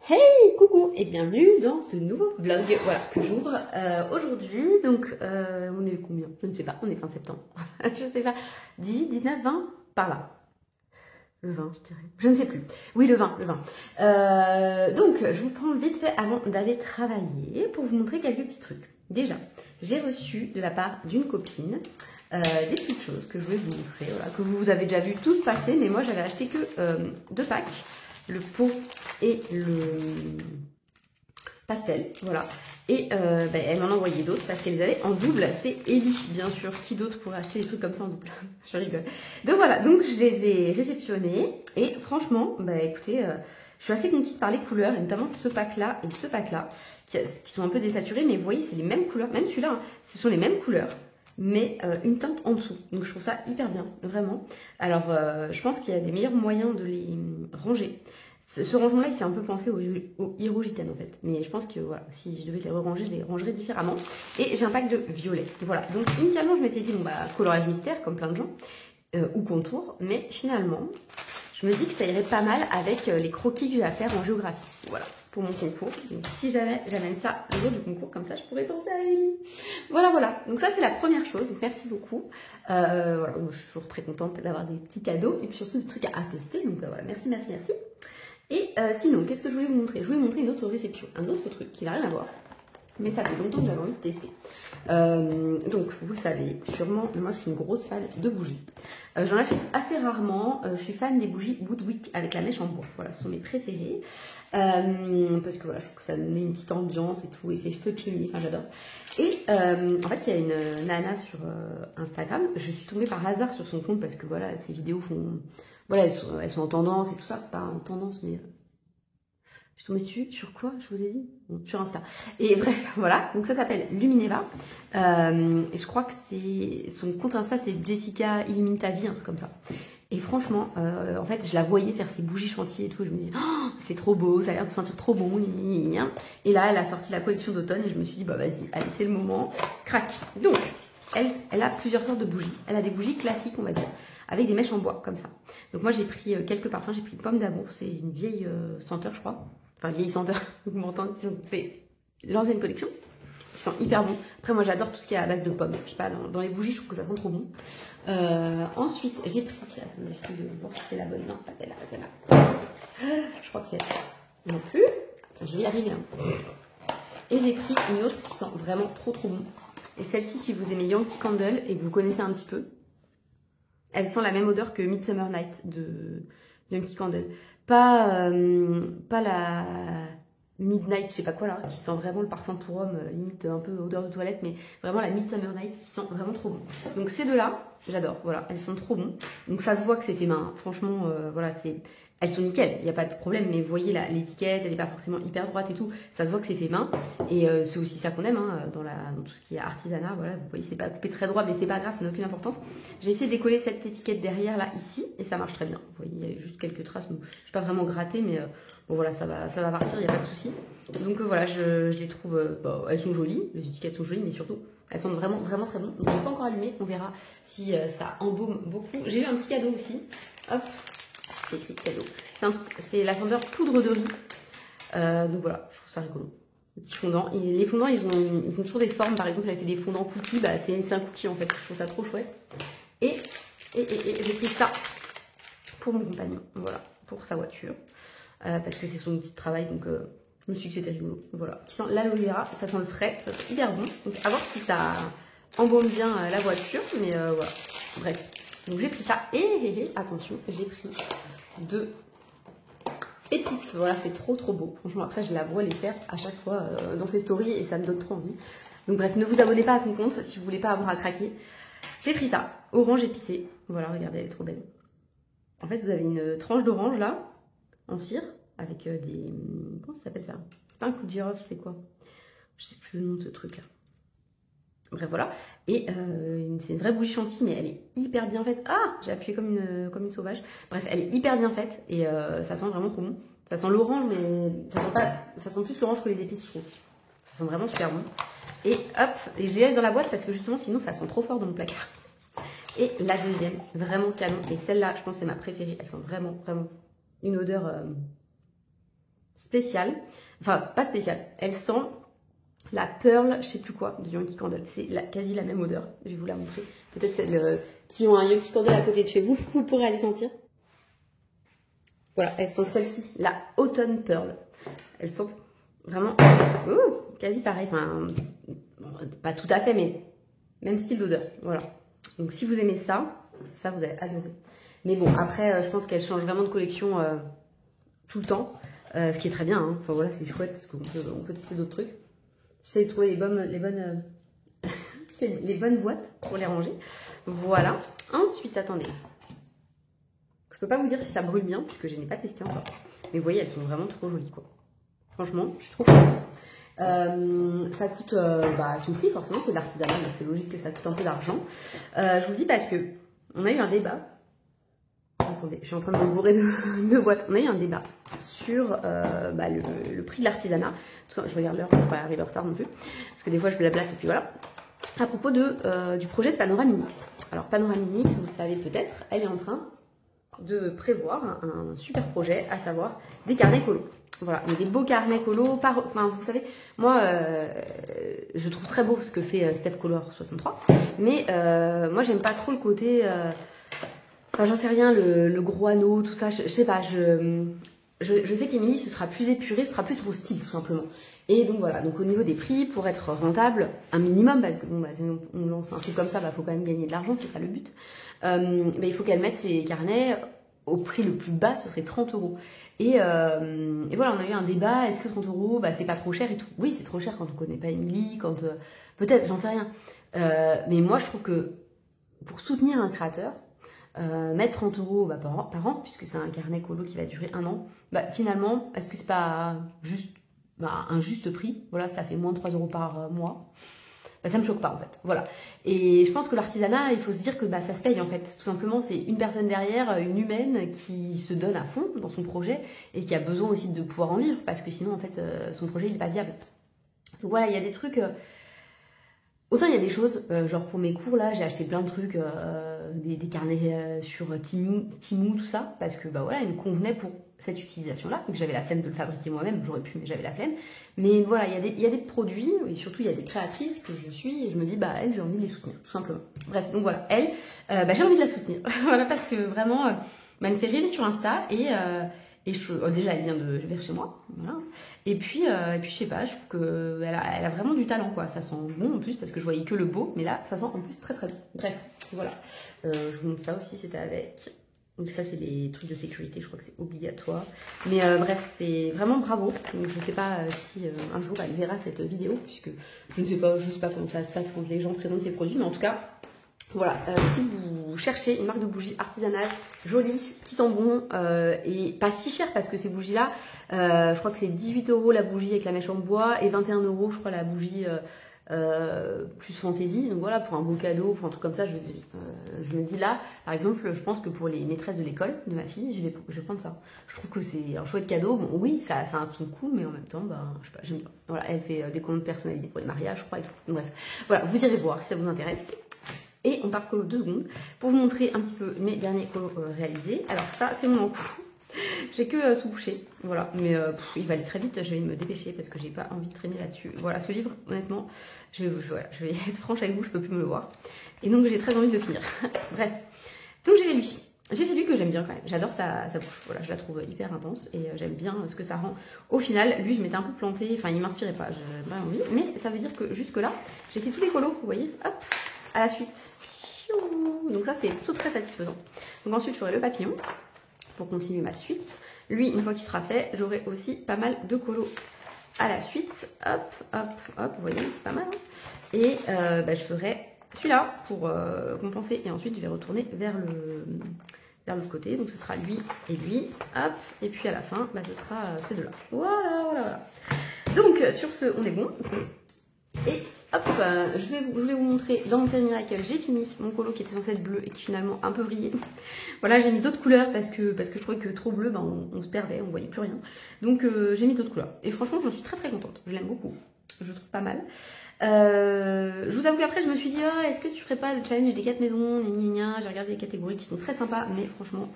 Hey, coucou et bienvenue dans ce nouveau vlog, voilà, que j'ouvre aujourd'hui. Donc, on est combien? Je ne sais pas, on est fin septembre. Je sais pas, 18, 19, 20, par là. Le 20, je dirais. Je ne sais plus. Oui, le 20, le 20. Donc, je vous prends vite fait avant d'aller travailler pour vous montrer quelques petits trucs. Déjà, j'ai reçu de la part d'une copine des petites choses que je voulais vous montrer, voilà, que vous avez déjà vu tous passer, mais moi j'avais acheté que 2 packs. Le pot et le pastel, voilà. Et elle m'en a envoyé d'autres parce qu'elle les avait en double. C'est Ellie, bien sûr. Qui d'autre pourrait acheter des trucs comme ça en double? Je rigole. Donc voilà, donc je les ai réceptionnés. Et franchement, écoutez, je suis assez conquise par les couleurs, et notamment ce pack-là et ce pack-là, qui sont un peu désaturés, mais vous voyez, c'est les mêmes couleurs. Même celui-là, hein, ce sont les mêmes couleurs, mais une teinte en dessous. Donc je trouve ça hyper bien, vraiment. Alors, je pense qu'il y a des meilleurs moyens de les ranger. Ce rangement-là, il fait un peu penser au Hirogiten en fait. Mais je pense que voilà, si je devais les ranger, je les rangerais différemment. Et j'ai un pack de violet. Voilà. Donc initialement, je m'étais dit, bon coloriage mystère, comme plein de gens, ou contour. Mais finalement, je me dis que ça irait pas mal avec les croquis que j'ai à faire en géographie. Voilà, pour mon concours. Donc si jamais j'amène ça le jour du concours, comme ça, je pourrais penser à Ellie. Voilà, voilà. Donc ça, c'est la première chose. Donc merci beaucoup. Voilà, je suis toujours très contente d'avoir des petits cadeaux et puis surtout des trucs à tester. Donc voilà, merci, merci, merci. Et sinon, qu'est-ce que je voulais vous montrer? Je voulais vous montrer une autre réception, un autre truc qui n'a rien à voir, mais ça fait longtemps que j'avais envie de tester. Donc, vous le savez sûrement, moi je suis une grosse fan de bougies. J'en achète assez rarement. Je suis fan des bougies Woodwick avec la mèche en bois. Voilà, ce sont mes préférées. Parce que voilà, je trouve que ça met une petite ambiance et tout, effet feu de cheminée, enfin j'adore. Et en fait, il y a une nana sur Instagram. Je suis tombée par hasard sur son compte parce que voilà, ses vidéos font... Voilà, elles sont en tendance et tout ça. Pas en tendance, mais... Je suis tombée dessus, sur quoi je vous ai dit? Bon, sur Insta. Et bref, voilà. Donc ça s'appelle Lumineva. Et je crois que c'est... Son compte Insta, c'est Jessica Illumine ta vie, un truc comme ça. Et franchement, en fait, je la voyais faire ses bougies chantier et tout. Et je me disais, oh, c'est trop beau, ça a l'air de se sentir trop bon. Et là, elle a sorti la collection d'automne et je me suis dit, bah vas-y, allez, c'est le moment. Crac. Donc, elle a plusieurs sortes de bougies. Elle a des bougies classiques, on va dire, avec des mèches en bois, comme ça. Donc moi, j'ai pris quelques parfums. J'ai pris Pomme d'amour. C'est une vieille senteur, je crois. Enfin, vieille senteur, vous m'entendez, c'est l'ancienne collection. Ils sont hyper bons. Après, moi, j'adore tout ce qui est à base de pommes. Je sais pas, dans les bougies, je trouve que ça sent trop bon. Ensuite, j'ai pris... Attendez, j'essaie de voir si c'est la bonne. Non, pas celle-là, pas celle-là. Je crois que c'est elle. Non plus. Attends, je vais y arriver. Hein. Et j'ai pris une autre qui sent vraiment trop bon. Et celle-ci, si vous aimez Yankee Candle et que vous connaissez un petit peu, elle sent la même odeur que Midsummer Night de Yankee Candle. Pas la Midnight, je sais pas quoi là, qui sent vraiment le parfum pour homme, limite un peu odeur de toilette, mais vraiment la Midsummer Night qui sent vraiment trop bon. Donc ces deux-là, j'adore, voilà, elles sont trop bon. Donc ça se voit que c'est fait main, franchement, voilà, elles sont nickel, il n'y a pas de problème, mais vous voyez l'étiquette, elle n'est pas forcément hyper droite et tout, ça se voit que c'est fait main, et c'est aussi ça qu'on aime hein, dans tout ce qui est artisanat, voilà, vous voyez, c'est pas coupé très droit, mais c'est pas grave, ça n'a aucune importance. J'ai essayé de décoller cette étiquette derrière, là, ici, et ça marche très bien. Vous voyez, il y a juste quelques traces, donc je n'ai pas vraiment gratté, mais bon voilà, ça va partir, il n'y a pas de souci. Donc voilà, je les trouve, elles sont jolies, les étiquettes sont jolies, mais surtout, elles sont vraiment très bonnes. Donc je n'ai pas encore allumé, on verra si ça embaume beaucoup. J'ai eu un petit cadeau aussi, hop. C'est écrit cadeau. C'est la senteur poudre de riz. Donc voilà, je trouve ça rigolo. Le petit fondant. Et les fondants, ils ont toujours des formes. Par exemple, elle a fait des fondants cookies. C'est un cookie en fait. Je trouve ça trop chouette. Et j'ai pris ça pour mon compagnon. Voilà, pour sa voiture. Parce que c'est son outil de travail. Donc je me suis dit que c'était rigolo. Voilà. Qui sent l'aloe vera. Ça sent le frais. Ça sent hyper bon. Donc à voir si ça embaume bien la voiture. Mais voilà. Bref. Donc j'ai pris ça. Et attention, j'ai pris 2 pépites. Voilà, c'est trop beau. Franchement, après, je la vois les faire à chaque fois dans ses stories et ça me donne trop envie. Donc bref, ne vous abonnez pas à son compte si vous voulez pas avoir à craquer. J'ai pris ça, orange épicé. Voilà, regardez, elle est trop belle. En fait, vous avez une tranche d'orange là, en cire, avec des... Comment ça s'appelle ça? C'est pas un coup de girofle, c'est quoi? Je sais plus le nom de ce truc là. Bref, voilà. Et c'est une vraie bougie chantilly, mais elle est hyper bien faite. Ah, j'ai appuyé comme une sauvage. Bref, elle est hyper bien faite et ça sent vraiment trop bon. Ça sent l'orange, mais ça sent plus l'orange que les épices, je trouve. Ça sent vraiment super bon. Et hop, et je les laisse dans la boîte parce que justement, sinon, ça sent trop fort dans mon placard. Et la deuxième, vraiment canon. Et celle-là, je pense que c'est ma préférée. Elle sent vraiment une odeur spéciale. Enfin, pas spéciale. Elle sent la Pearl, je sais plus quoi, de Yankee Candle. C'est quasi la même odeur. Je vais vous la montrer. Peut-être celles qui ont un Yankee Candle à côté de chez vous, vous pourrez aller sentir. Voilà, elles sont celles-ci, la Autumn Pearl. Elles sentent vraiment quasi pareil. Enfin, pas tout à fait, mais même style d'odeur. Voilà. Donc si vous aimez ça, vous allez adorer. Mais bon, après, je pense qu'elle change vraiment de collection tout le temps. Ce qui est très bien. Hein. Enfin voilà, c'est chouette parce qu'on peut tester d'autres trucs. J'essaie de trouver les bonnes boîtes pour les ranger. Voilà. Ensuite, attendez. Je peux pas vous dire si ça brûle bien puisque je n'ai pas testé encore. Mais vous voyez, elles sont vraiment trop jolies quoi. Franchement, je suis trop contente. Ça coûte son prix forcément, c'est de l'artisanat, donc c'est logique que ça coûte un peu d'argent. Je vous le dis parce que on a eu un débat. Attendez, je suis en train de me bourrer de boîtes. On a eu un débat sur le prix de l'artisanat. Je regarde l'heure pour ne pas arriver en retard non plus. Parce que des fois je blablate et puis voilà. À propos du projet de Panoramimix. Alors Panoramimix, vous le savez peut-être, elle est en train de prévoir un super projet, à savoir des carnets colo. Voilà, mais des beaux carnets colo. Enfin, vous savez, moi, je trouve très beau ce que fait Steph Color 63. Mais moi, j'aime pas trop le côté... Enfin, j'en sais rien, le gros anneau, tout ça, je sais pas, je sais qu'Emilie, ce sera plus épuré, ce sera plus au style, tout simplement. Et donc voilà, donc au niveau des prix, pour être rentable, un minimum, parce que bon, on lance un truc comme ça, faut quand même gagner de l'argent, c'est ça le but. Mais il faut qu'elle mette ses carnets au prix le plus bas, ce serait 30 €. Et voilà, on a eu un débat, est-ce que 30 € c'est pas trop cher et tout. Oui, c'est trop cher quand on connaît pas Emilie, quand... peut-être, j'en sais rien. Mais moi, je trouve que pour soutenir un créateur, mettre 30 € par an, puisque c'est un carnet colo qui va durer 1 an, finalement, est-ce que c'est pas juste un juste prix? Voilà, ça fait moins de 3 € par mois. Ça me choque pas en fait, voilà. Et je pense que l'artisanat, il faut se dire que ça se paye en fait. Tout simplement, c'est une personne derrière, une humaine qui se donne à fond dans son projet et qui a besoin aussi de pouvoir en vivre parce que sinon en fait son projet il n'est pas viable. Donc voilà, il y a des trucs... Autant il y a des choses, genre pour mes cours là, j'ai acheté plein de trucs, des carnets sur Temu, tout ça, parce que voilà, ils me convenaient pour cette utilisation-là, donc j'avais la flemme de le fabriquer moi-même, j'aurais pu, mais j'avais la flemme. Mais voilà, il y a des produits, et surtout il y a des créatrices que je suis, et je me dis, elle, j'ai envie de les soutenir, tout simplement. Bref, donc voilà, elle, j'ai envie de la soutenir, voilà, parce que vraiment, elle me fait rêver sur Insta, et déjà, elle vient de vers chez moi, voilà. Et puis je sais pas, je trouve qu'elle a vraiment du talent, quoi. Ça sent bon en plus, parce que je voyais que le beau, mais là, ça sent en plus très très bon. Bref, voilà. Je vous montre ça aussi, c'était avec. Donc ça, c'est des trucs de sécurité, je crois que c'est obligatoire. Mais bref, c'est vraiment bravo. Donc je sais pas si un jour elle verra cette vidéo, puisque je ne sais pas comment ça se passe quand les gens présentent ces produits, mais en tout cas, voilà, si vous cherchez une marque de bougies artisanales, jolies, qui sent bon et pas si cher parce que ces bougies-là, je crois que c'est 18 € la bougie avec la mèche en bois et 21 € je crois la bougie plus fantaisie. Donc voilà, pour un beau cadeau, pour un truc comme ça, je me dis là, par exemple, je pense que pour les maîtresses de l'école de ma fille, je vais prendre ça. Je trouve que c'est un chouette cadeau. Bon, oui, ça a son coût, mais en même temps, je sais pas, j'aime bien. Voilà, elle fait des commandes personnalisées pour les mariages, je crois, et tout. Donc, bref, voilà, vous irez voir si ça vous intéresse. Et on part colo 2 secondes pour vous montrer un petit peu mes derniers colos réalisés. Alors ça, c'est mon encou. J'ai que sous-bouché, voilà. Mais il va aller très vite, je vais me dépêcher parce que j'ai pas envie de traîner là-dessus. Voilà, ce livre, honnêtement, je vais être franche avec vous, je peux plus me le voir. Et donc j'ai très envie de le finir. Bref, donc j'ai fait lui. J'ai fait lui que j'aime bien quand même. J'adore sa bouche, voilà, je la trouve hyper intense et j'aime bien ce que ça rend. Au final, lui, je m'étais un peu plantée, enfin il m'inspirait pas, j'avais pas envie. Mais ça veut dire que jusque là, j'ai fait tous les colos, vous voyez, hop. À la suite, donc ça c'est plutôt très satisfaisant. Donc ensuite je ferai le papillon pour continuer ma suite. Lui, une fois qu'il sera fait, j'aurai aussi pas mal de colos à la suite. Hop, hop, hop, vous voyez, c'est pas mal. Hein. Et je ferai celui-là pour compenser. Et ensuite je vais retourner vers l'autre côté. Donc ce sera lui et lui. Hop, et puis à la fin, ce sera ces deux-là. Voilà, voilà, voilà. Donc sur ce, on est bon. Et hop, je vais vous montrer dans mon Fairy Miracle, j'ai fini mon colo qui était censé être bleu et qui finalement un peu brillé. Voilà, j'ai mis d'autres couleurs parce que je trouvais que trop bleu, on se perdait, on voyait plus rien. Donc j'ai mis d'autres couleurs. Et franchement, j'en suis très très contente. Je l'aime beaucoup. Je trouve pas mal. Je vous avoue qu'après, je me suis dit, est-ce que tu ferais pas le challenge des 4 maisons, j'ai regardé les catégories qui sont très sympas, mais franchement,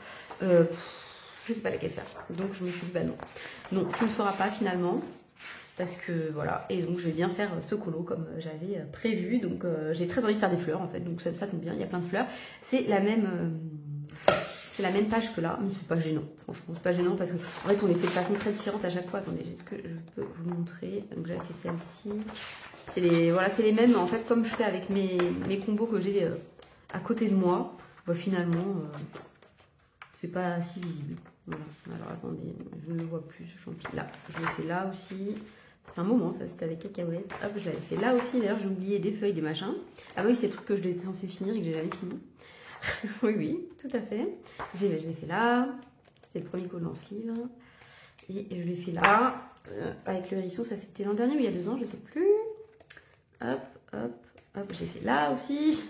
je sais pas laquelle faire. Donc je me suis dit bah non, non, tu ne le feras pas finalement. Parce que voilà, et donc je vais bien faire ce colo comme j'avais prévu. Donc j'ai très envie de faire des fleurs en fait, donc ça tombe bien, il y a plein de fleurs. C'est la même page que là, mais c'est pas gênant, franchement, c'est pas gênant parce que en fait on les fait de façon très différente à chaque fois. Attendez, est-ce que je peux vous montrer? Donc j'avais fait celle-ci. C'est les mêmes en fait, comme je fais avec mes combos que j'ai à côté de moi. Bah, finalement, c'est pas si visible. Voilà. Alors attendez, je ne vois plus ce champi. Là, je l'ai fait là aussi. Ça fait un moment, ça c'était avec cacahuètes. Hop, je l'avais fait là aussi. D'ailleurs, j'ai oublié des feuilles, des machins. Ah oui, c'est le truc que je étais censée finir et que j'ai jamais fini. Oui, oui, tout à fait. Je l'ai fait là. C'était le premier colo dans ce livre. Et je l'ai fait là. Avec le hérisson, ça c'était l'an dernier ou il y a 2 ans, je sais plus. Hop, hop, hop. J'ai fait là aussi.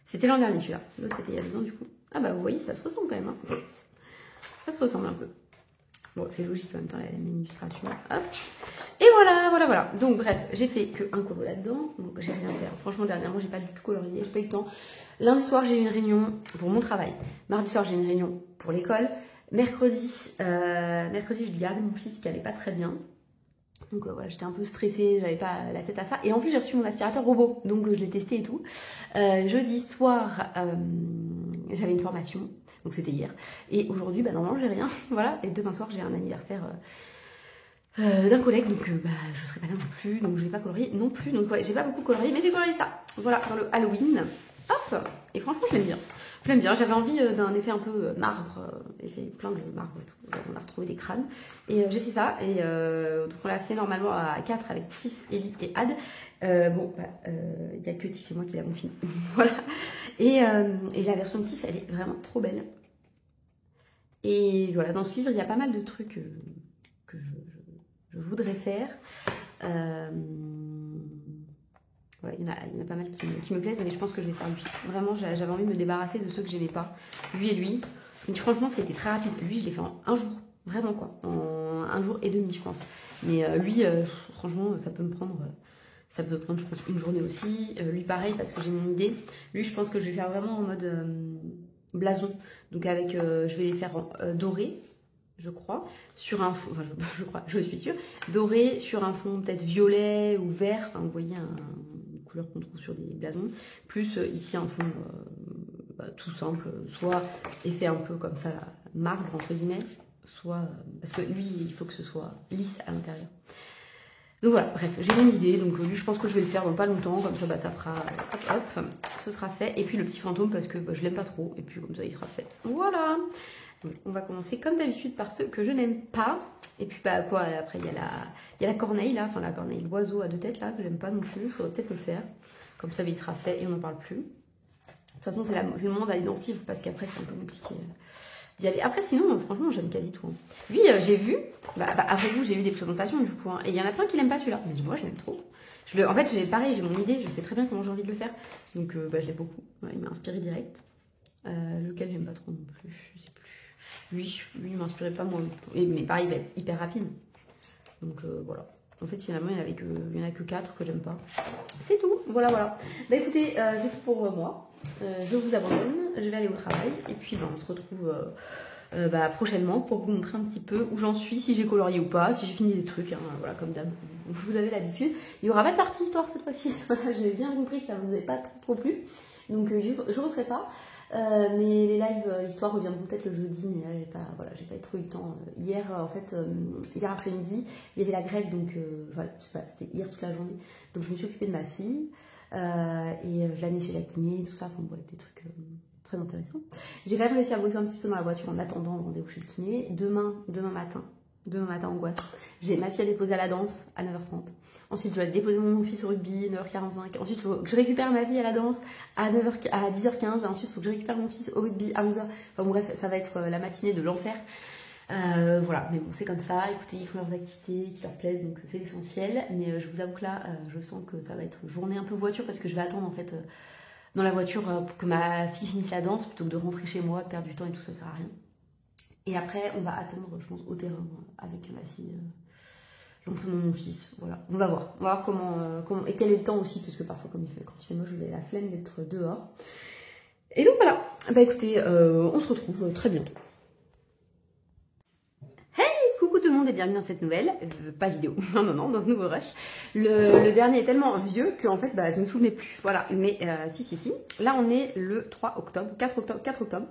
C'était l'an dernier celui-là. L'autre c'était il y a 2 ans du coup. Ah bah vous voyez, ça se ressemble quand même. Hein. Ça se ressemble un peu. Bon, c'est logique en même temps, il y a la même illustration. Hop. Et voilà, voilà, voilà. Donc bref, j'ai fait qu'un colo là-dedans. Donc j'ai rien fait. Franchement, dernièrement, j'ai pas du tout colorié, j'ai pas eu le temps. Lundi soir, j'ai eu une réunion pour mon travail. Mardi soir, j'ai eu une réunion pour l'école. Mercredi, je lui gardais mon fils qui allait pas très bien. Donc voilà, j'étais un peu stressée, j'avais pas la tête à ça. Et en plus, j'ai reçu mon aspirateur robot, donc je l'ai testé et tout. Jeudi soir, j'avais une formation, donc c'était hier. Et aujourd'hui, bah normalement, j'ai rien. Voilà, et demain soir, j'ai un anniversaire d'un collègue, donc bah, je serai pas là non plus, donc je vais pas colorier non plus. Donc ouais, j'ai pas beaucoup colorié, mais j'ai colorié ça. Voilà, dans le Halloween. Hop, et franchement, je l'aime bien. Je l'aime bien, j'avais envie d'un effet un peu marbre, effet plein de marbre et tout. On a retrouvé des crânes. Et j'ai fait ça, et donc on l'a fait normalement à 4 avec Tiff, Ellie et Ad. Bon, bah, il n'y a que Tiff et moi qui l'avons fini. Voilà. Et la version de Tiff, elle est vraiment trop belle. Et voilà, dans ce livre, il y a pas mal de trucs que je voudrais faire. Voilà, il y en a pas mal qui me plaisent, mais je pense que je vais faire lui. Vraiment, j'avais envie de me débarrasser de ceux que j'aimais pas. Lui et lui. Donc, franchement, c'était très rapide. Lui, je l'ai fait en un jour. Vraiment, quoi. En 1 jour et demi, je pense. Mais lui, franchement, ça peut prendre, je pense, une journée aussi. Lui, pareil, parce que j'ai mon idée. Lui, je pense que je vais faire vraiment en mode blason. Donc, avec, je vais les faire en doré, je crois, sur un fond, enfin, je suis sûre, doré sur un fond peut-être violet ou vert. Enfin, vous voyez, une couleur qu'on trouve sur des blasons. Plus ici, un fond tout simple, soit effet un peu comme ça, là, marbre, entre guillemets, soit... parce que lui, il faut que ce soit lisse à l'intérieur. Donc voilà, bref, j'ai mon idée, donc lui, je pense que je vais le faire dans pas longtemps, comme ça, bah, ça fera... hop, ce sera fait. Et puis le petit fantôme, parce que bah, je l'aime pas trop, et puis comme ça, il sera fait. Voilà. Donc, on va commencer comme d'habitude par ceux que je n'aime pas. Et puis bah quoi, après il y a la corneille là, enfin la corneille, l'oiseau à 2 têtes là, que j'aime pas non plus, il faudrait peut-être le faire. Comme ça, il sera fait et on n'en parle plus. De toute façon, c'est le moment d'aller dans ce livre, parce qu'après, c'est un peu compliqué d'y aller. Après, sinon, franchement, j'aime quasi tout. Hein. Lui, j'ai vu, après vous, j'ai eu des présentations du coup, hein, et il y en a plein qui l'aiment pas celui-là. Mais moi, je l'aime trop. En fait, pareil, j'ai mon idée, je sais très bien comment j'ai envie de le faire. Donc, je l'aime beaucoup. Ouais, il m'a inspiré direct. Lequel j'aime pas trop non plus, je sais plus. Lui il m'inspirait pas moi. Mais pareil, il va être hyper rapide. Donc voilà. En fait, finalement, il n'y en a que 4 que j'aime pas. C'est tout. Voilà, voilà. Bah écoutez, c'est tout pour moi. Je vous abandonne. Je vais aller au travail. Et puis, on se retrouve prochainement pour vous montrer un petit peu où j'en suis, si j'ai colorié ou pas, si j'ai fini des trucs. Hein, voilà, comme d'hab. Vous avez l'habitude. Il n'y aura pas de partie histoire cette fois-ci. J'ai bien compris que ça ne vous avait pas trop plu. Donc, je ne referai pas. Mais les lives histoire reviendront peut-être le jeudi, mais là j'ai pas trop eu le temps. Hier en fait, hier après-midi, il y avait la grève, donc voilà, c'était hier toute la journée. Donc je me suis occupée de ma fille et je l'ai amenée chez la kiné et tout ça, enfin bref, des trucs très intéressants. J'ai quand même réussi à bosser un petit peu dans la voiture en attendant le rendez-vous chez le kiné. Demain matin angoisse. J'ai ma fille à déposer à la danse à 9h30. Ensuite, je vais déposer mon fils au rugby, 9h45. Ensuite, il faut que je récupère ma fille à la danse à 10h15. Ensuite, il faut que je récupère mon fils au rugby à 11h. Enfin bon, bref, ça va être la matinée de l'enfer. Voilà, mais bon, c'est comme ça. Écoutez, ils font leurs activités qui leur plaisent, donc c'est l'essentiel. Mais je vous avoue que là, je sens que ça va être journée un peu voiture, parce que je vais attendre en fait dans la voiture pour que ma fille finisse la danse, plutôt que de rentrer chez moi, de perdre du temps et tout, ça sert à rien. Et après, on va attendre, je pense, au terrain avec ma fille. L'entraînement de mon fils, voilà. On va voir comment et quel est le temps aussi, parce que parfois, quand il fait moche, vous avez la flemme d'être dehors. Et donc voilà. Bah écoutez, on se retrouve très bientôt. monde est bienvenu dans cette nouvelle, pas vidéo, non, dans ce nouveau rush. Le dernier est tellement vieux qu'en fait, bah, je me souvenais plus, voilà, mais si. Là, on est le 3 octobre, 4 octobre,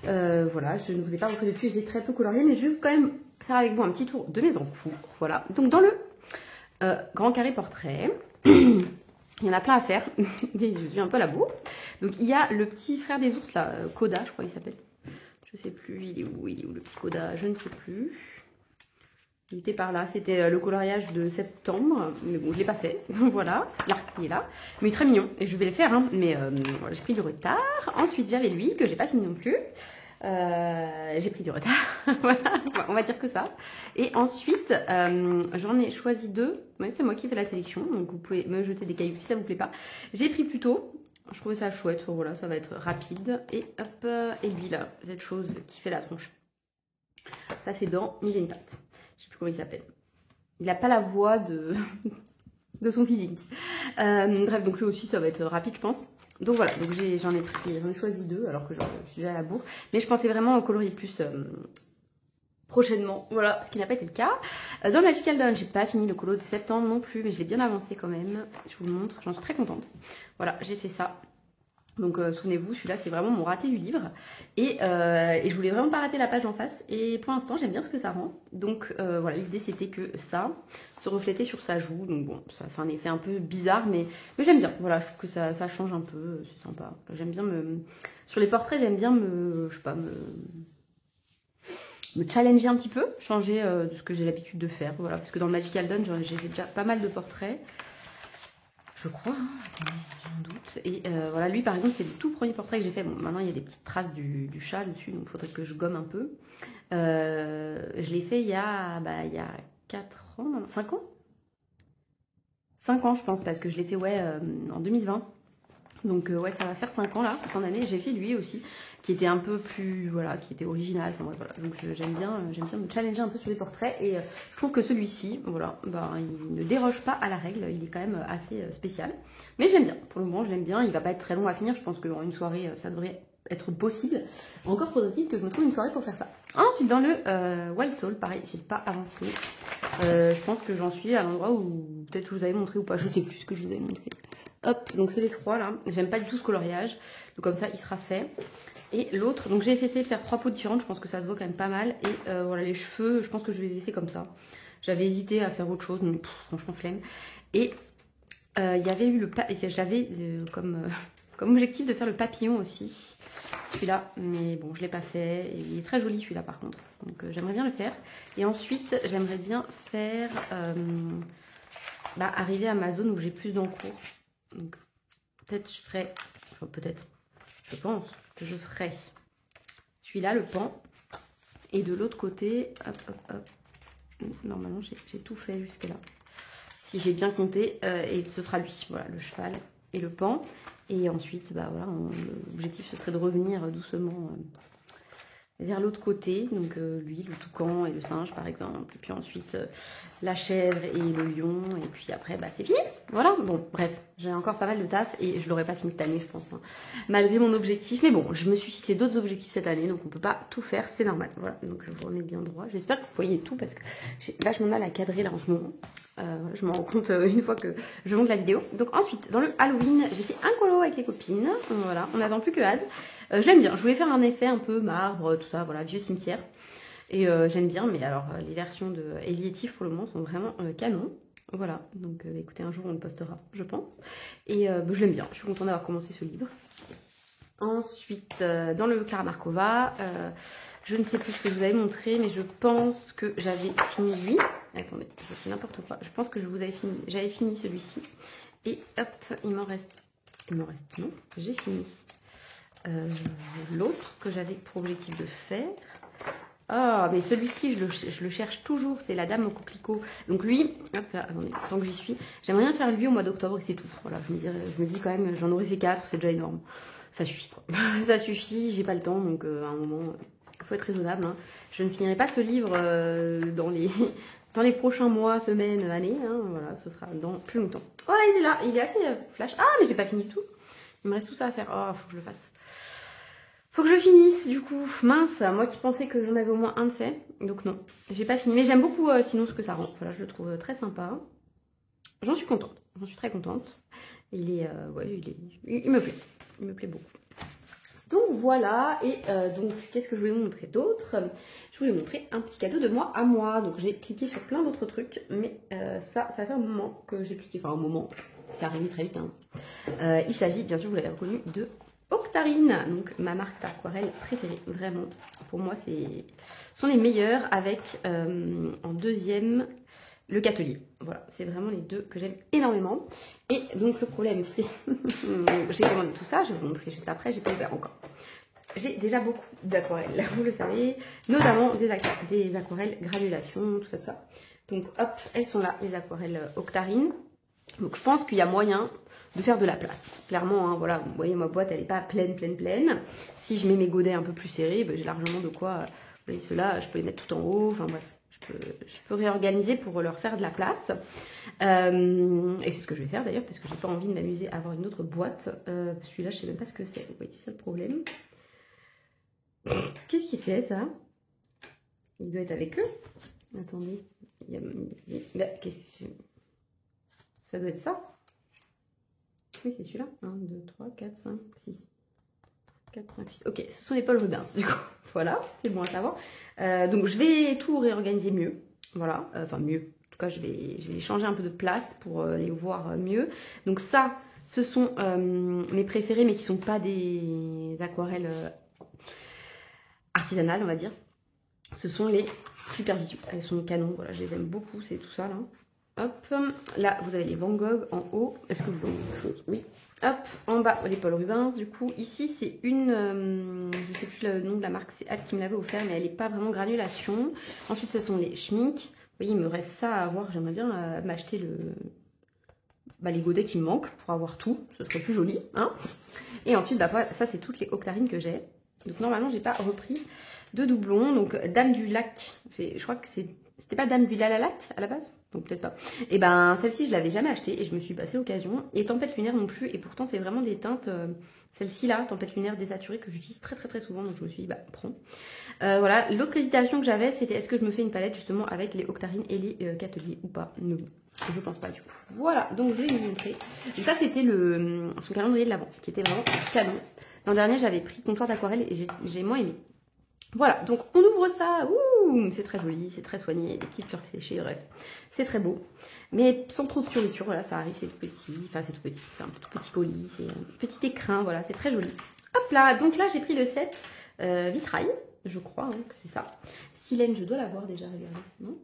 voilà, je ne vous ai pas repris depuis, j'ai très peu colorié, mais je vais quand même faire avec vous un petit tour de mes encours, voilà. Donc, dans le grand carré portrait, il y en a plein à faire, mais je suis un peu à la bourre. Donc, il y a le petit frère des ours, là, Koda, je crois qu'il s'appelle. Je sais plus, il est où le petit Koda, je ne sais plus. Il était par là, c'était le coloriage de septembre, mais bon, je ne l'ai pas fait, voilà, là, il est là. Mais il est très mignon, et je vais le faire, hein, mais voilà, j'ai pris du retard. Ensuite, j'avais lui, que j'ai pas fini non plus. J'ai pris du retard, voilà, on va dire que ça. Et ensuite, j'en ai choisi 2, ouais, c'est moi qui fais la sélection, donc vous pouvez me jeter des cailloux si ça vous plaît pas. J'ai pris plutôt... Je trouvais ça chouette, voilà, ça va être rapide. Et hop, et lui là, cette chose qui fait la tronche. Ça c'est dans Mille et une pattes. Je sais plus comment il s'appelle. Il n'a pas la voix de, de son physique. Bref, donc lui aussi ça va être rapide je pense. Donc voilà, donc j'en ai choisi 2 alors que je suis déjà à la bourre. Mais je pensais vraiment au colorier plus prochainement, voilà, ce qui n'a pas été le cas. Dans Magical Dawn, j'ai pas fini le colo de septembre non plus, mais je l'ai bien avancé quand même. Je vous le montre, j'en suis très contente. Voilà, j'ai fait ça. Donc souvenez-vous, celui-là c'est vraiment mon raté du livre. Et je voulais vraiment pas rater la page en face. Et pour l'instant j'aime bien ce que ça rend. Donc voilà, l'idée c'était que ça se reflétait sur sa joue. Donc bon, ça fait un effet un peu bizarre, mais j'aime bien. Voilà, je trouve que ça change un peu, c'est sympa. J'aime bien sur les portraits, j'aime bien je sais pas, me challenger un petit peu, changer de ce que j'ai l'habitude de faire, voilà, parce que dans le Magical Dawn, j'ai déjà pas mal de portraits, je crois, hein. Attendez, j'ai un doute, et voilà, lui par exemple, c'est le tout premier portrait que j'ai fait, bon, maintenant il y a des petites traces du chat dessus, donc il faudrait que je gomme un peu, je l'ai fait il y a 4 ans, 5 ans 5 ans je pense, parce que je l'ai fait, ouais, en 2020. Donc ouais, ça va faire 5 ans là, fin d'année. J'ai fait lui aussi, qui était un peu plus, voilà, qui était original. Enfin, voilà. Donc j'aime bien me challenger un peu sur les portraits. Et je trouve que celui-ci, voilà, bah, il ne déroge pas à la règle. Il est quand même assez spécial. Mais j'aime bien. Pour le moment, je l'aime bien. Il va pas être très long à finir. Je pense qu'en une soirée, ça devrait être possible. Encore faudrait-il que je me trouve une soirée pour faire ça. Ensuite, dans le Wild Soul, pareil, j'ai pas avancé. Je pense que j'en suis à l'endroit où peut-être je vous avais montré ou pas. Je sais plus ce que je vous avais montré. Hop, donc c'est les 3 là. J'aime pas du tout ce coloriage. Donc comme ça, il sera fait. Et l'autre, donc j'ai essayé de faire 3 peaux différentes. Je pense que ça se voit quand même pas mal. Et voilà, les cheveux, je pense que je vais les laisser comme ça. J'avais hésité à faire autre chose, mais franchement flemme. Et il y avait eu j'avais comme objectif de faire le papillon aussi. Celui-là, mais bon, je l'ai pas fait. Et il est très joli celui-là par contre. Donc j'aimerais bien le faire. Et ensuite, j'aimerais bien faire arriver à ma zone où j'ai plus d'encours. Donc peut-être je ferai, enfin peut-être, je pense que je ferai celui-là, le pan. Et de l'autre côté, hop. Normalement j'ai tout fait jusque là. Si j'ai bien compté, et ce sera lui, voilà, le cheval et le pan. Et ensuite, bah voilà, l'objectif ce serait de revenir doucement vers l'autre côté, donc lui, le toucan et le singe par exemple, et puis ensuite la chèvre et le lion, et puis après bah c'est fini, voilà. Bon bref, j'ai encore pas mal de taf et je l'aurai pas fini cette année je pense, hein, malgré mon objectif, mais bon, je me suis fixé d'autres objectifs cette année, donc on peut pas tout faire, c'est normal, voilà, donc je vous remets bien droit, j'espère que vous voyez tout parce que j'ai vachement mal à cadrer là en ce moment. Je m'en rends compte une fois que je monte la vidéo. Donc ensuite, dans le Halloween, j'ai fait un colo avec les copines. Voilà, on n'attend plus que Ad. Je l'aime bien. Je voulais faire un effet un peu marbre, tout ça, voilà, vieux cimetière. Et j'aime bien, mais alors les versions de Ellie et Tiff pour le moment sont vraiment canon. Voilà, donc écoutez, un jour on le postera, je pense. Et je l'aime bien. Je suis contente d'avoir commencé ce livre. Ensuite, dans le Clara Markova, je ne sais plus ce que je vous avais montré, mais je pense que j'avais fini lui. Attendez, je fais n'importe quoi. Je pense que j'avais fini celui-ci. Et hop, il m'en reste, non, j'ai fini. L'autre que j'avais pour objectif de faire. Ah, mais celui-ci, je le cherche toujours, c'est la dame au coquelicot. Donc lui, hop là, attendez, tant que j'y suis, j'aimerais bien faire lui au mois d'octobre et c'est tout. Voilà, je me dis quand même, j'en aurais fait 4, c'est déjà énorme. Ça suffit, quoi. Ça suffit, j'ai pas le temps, donc à un moment, il faut être raisonnable, hein. Je ne finirai pas ce livre dans les prochains mois, semaines, années, hein. Voilà, ce sera dans plus longtemps. Voilà, il est là, il est assez flash. Ah, mais j'ai pas fini du tout. Il me reste tout ça à faire. Oh, faut que je le fasse. Faut que je finisse du coup. Mince, moi qui pensais que j'en avais au moins un de fait. Donc non, j'ai pas fini. Mais j'aime beaucoup sinon ce que ça rend. Voilà, je le trouve très sympa. J'en suis contente. J'en suis très contente. Il est, ouais, il me plaît. Il me plaît beaucoup. Donc voilà, et donc qu'est-ce que je voulais vous montrer d'autre? Je voulais vous montrer un petit cadeau de moi à moi. Donc j'ai cliqué sur plein d'autres trucs, mais ça fait un moment que j'ai cliqué, enfin un moment, c'est arrivé très vite. Hein. Il s'agit, bien sûr, vous l'avez reconnu, de Octarine, donc ma marque d'aquarelle préférée, vraiment. Pour moi, sont les meilleurs avec en deuxième le Catelier. Voilà, c'est vraiment les deux que j'aime énormément. Et donc le problème c'est, j'ai commandé tout ça, je vais vous montrer juste après, j'ai pas ouvert encore. J'ai déjà beaucoup d'aquarelles, vous le savez, notamment des aquarelles granulation, tout ça, tout ça. Donc hop, elles sont là, les aquarelles Octarine. Donc je pense qu'il y a moyen de faire de la place. Clairement, hein, voilà, vous voyez ma boîte, elle n'est pas pleine. Si je mets mes godets un peu plus serrés, ben, j'ai largement de quoi, vous voyez ceux-là, je peux les mettre tout en haut, enfin bref. Je peux réorganiser pour leur faire de la place. Et c'est ce que je vais faire d'ailleurs, parce que j'ai pas envie de m'amuser à avoir une autre boîte. Celui-là, je sais même pas ce que c'est. Vous voyez, c'est ça le problème. Qu'est-ce que c'est ça? Il doit être avec eux. Attendez. Qu'est-ce que... Ça doit être ça. Oui, c'est celui-là. 1, 2, 3, 4, 5, 6. 4, 5, 6. Ok, ce sont les Paul Rubens, du coup. Voilà, c'est bon à savoir. Donc, je vais tout réorganiser mieux. Voilà, enfin mieux. En tout cas, je vais les changer un peu de place pour les voir mieux. Donc ça, ce sont mes préférés, mais qui ne sont pas des aquarelles artisanales, on va dire. Ce sont les Supervision. Elles sont canon, voilà, je les aime beaucoup, c'est tout ça, là. Hop, là, vous avez les Van Gogh en haut. Est-ce que vous voyez quelque chose? Oui. Hop, en bas, les Paul Rubens. Du coup, ici, c'est une... je ne sais plus le nom de la marque, c'est Anne qui me l'avait offert, mais elle n'est pas vraiment granulation. Ensuite, ce sont les Schmincke. Vous voyez, il me reste ça à avoir. J'aimerais bien m'acheter les godets qui me manquent pour avoir tout. Ce serait plus joli. Hein, et ensuite, bah, ça, c'est toutes les Octarines que j'ai. Donc, normalement, j'ai pas repris de doublons. Donc, Dame du Lac. Je crois que c'était pas Dame du Lac à la base? Donc peut-être pas. Et ben celle-ci je l'avais jamais achetée et je me suis passée l'occasion. Et Tempête lunaire non plus. Et pourtant c'est vraiment des teintes. Celle-ci là, Tempête lunaire désaturée que j'utilise très souvent. Donc je me suis dit bah prends. Voilà. L'autre hésitation que j'avais c'était est-ce que je me fais une palette justement avec les Octarines et les Catelier ou pas? Non. Je pense pas du coup. Voilà. Donc je vais vous montrer. Et ça c'était son calendrier de l'Avent qui était vraiment canon. L'an dernier j'avais pris comptoir d'aquarelle et j'ai moins aimé. Voilà, donc on ouvre ça, ouh, c'est très joli, c'est très soigné, des petites fleurs séchées, bref, c'est très beau. Mais sans trop de fioriture, voilà, ça arrive, c'est tout petit, enfin c'est tout petit, c'est un tout petit colis, c'est un petit écrin, voilà, c'est très joli. Hop là, donc là j'ai pris le set vitrail, je crois hein, que c'est ça. Silène, je dois l'avoir déjà, regardez, non?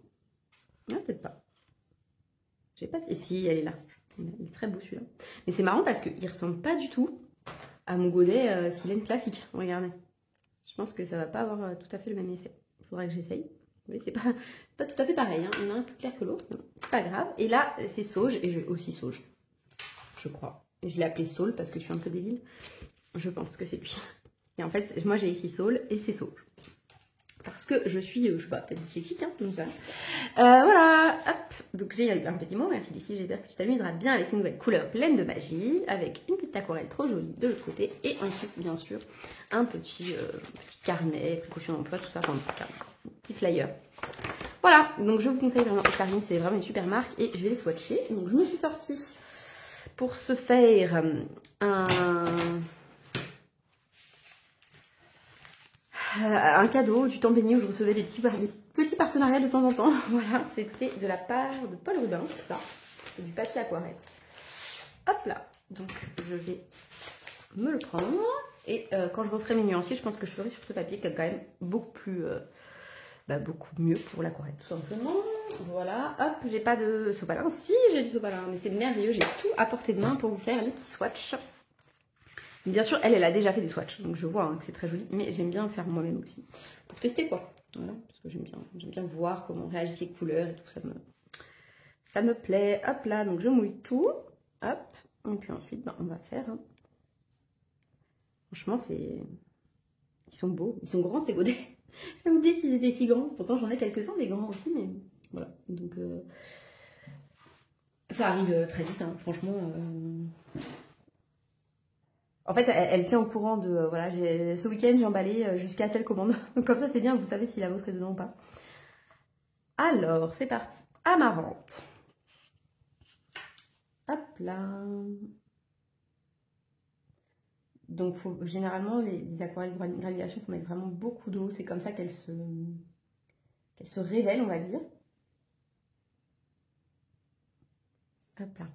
Non, peut-être pas. Je sais pas si elle est là, il est très beau celui-là. Mais c'est marrant parce qu'il ressemble pas du tout à mon godet Silène classique, regardez. Je pense que ça va pas avoir tout à fait le même effet. Il faudra que j'essaye. Oui, c'est pas tout à fait pareil. Hein. Il y en a un plus clair que l'autre. C'est pas grave. Et là, c'est sauge. Et je aussi sauge. Je crois. Et je l'ai appelé Saul parce que je suis un peu débile. Je pense que c'est lui. Et en fait, moi j'ai écrit Saul et c'est sauge. Parce que je suis, je sais pas, peut-être dyslexique, hein, donc ça. Voilà, hop. Donc j'ai un petit mot, merci Lucie, j'espère que tu t'amuseras bien avec ces nouvelles couleurs pleines de magie, avec une petite aquarelle trop jolie de l'autre côté, et ensuite, bien sûr, un petit carnet, précaution d'emploi, tout ça, enfin, un petit flyer. Voilà, donc je vous conseille vraiment Octarine, c'est vraiment une super marque, et je vais les swatcher. Donc je me suis sortie pour se faire un cadeau du temps béni où je recevais des petits partenariats de temps en temps. Voilà, c'était de la part de Paul Rubens, ça, c'est du papier aquarelle. Hop là, donc je vais me le prendre. Et quand je referai mes nuanciers, je pense que je ferai sur ce papier qui est quand même beaucoup plus, beaucoup mieux pour l'aquarelle, tout simplement. Voilà, hop, j'ai pas de sopalin. Si, j'ai du sopalin, mais c'est merveilleux, j'ai tout à portée de main pour vous faire les petits swatchs. Bien sûr, elle a déjà fait des swatchs, donc je vois hein, que c'est très joli, mais j'aime bien faire moi-même aussi, pour tester quoi. Voilà, parce que j'aime bien voir comment réagissent les couleurs et tout, ça me plaît. Hop là, donc je mouille tout, hop, et puis ensuite, on va faire. Hein. Franchement, ils sont beaux, ils sont grands ces godets. J'avais oublié qu'ils étaient si grands, pourtant j'en ai quelques-uns des grands aussi, mais voilà, donc ça arrive très vite, hein. Franchement. En fait, elle tient au courant de, voilà, ce week-end, j'ai emballé jusqu'à telle commande. Donc comme ça, c'est bien, vous savez si la vôtre est dedans ou pas. Alors, c'est parti. Amarante. Hop là. Donc, généralement, les aquarelles granulation, il faut mettre vraiment beaucoup d'eau. C'est comme ça qu'elles se révèlent, on va dire. Hop là.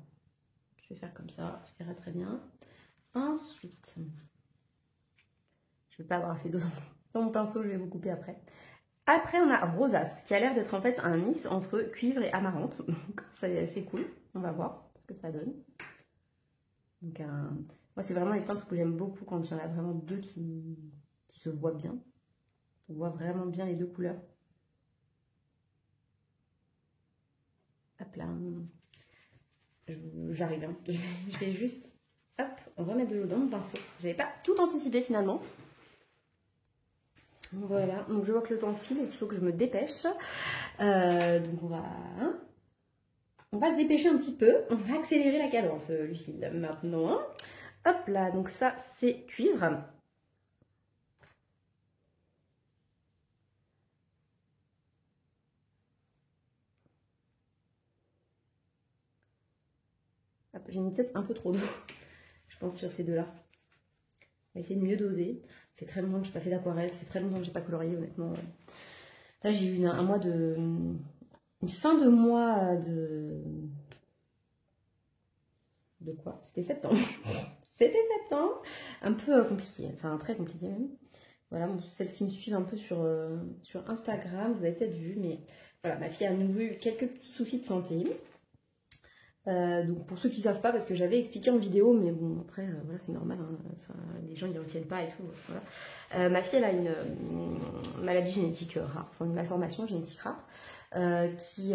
Je vais faire comme ça, ça ira très bien. Ensuite, je ne vais pas avoir assez d'eau dans mon pinceau, je vais vous couper après. Après, on a Rosace, qui a l'air d'être en fait un mix entre cuivre et amarante. Donc, c'est cool. On va voir ce que ça donne. Donc, moi, c'est vraiment les teintes que j'aime beaucoup quand il y en a vraiment deux qui se voient bien. On voit vraiment bien les deux couleurs. Hop là. J'arrive. Hein. Je vais juste, hop, remettre de l'eau dans mon pinceau. Je n'avais pas tout anticipé finalement. Voilà, donc je vois que le temps file et qu'il faut que je me dépêche. Donc on va se dépêcher un petit peu. On va accélérer la cadence, Lucille, maintenant. Hop là, donc ça c'est cuivre. J'ai mis peut-être un peu trop d'eau, je pense, sur ces deux-là. On va essayer de mieux doser. Ça fait très longtemps que je n'ai pas fait d'aquarelle, ça fait très longtemps que je n'ai pas colorié, honnêtement. Là, j'ai eu un mois de... Une fin de mois de... De quoi? C'était septembre. C'était septembre. Un peu compliqué, enfin très compliqué même. Voilà, celles qui me suivent un peu sur Instagram, vous avez peut-être vu, mais voilà, ma fille a à nouveau eu quelques petits soucis de santé. Donc pour ceux qui ne savent pas, parce que j'avais expliqué en vidéo, mais bon après voilà, c'est normal, hein, ça, les gens ils ne retiennent pas et tout. Voilà. Ma fille elle a une maladie génétique rare, enfin une malformation génétique rare qui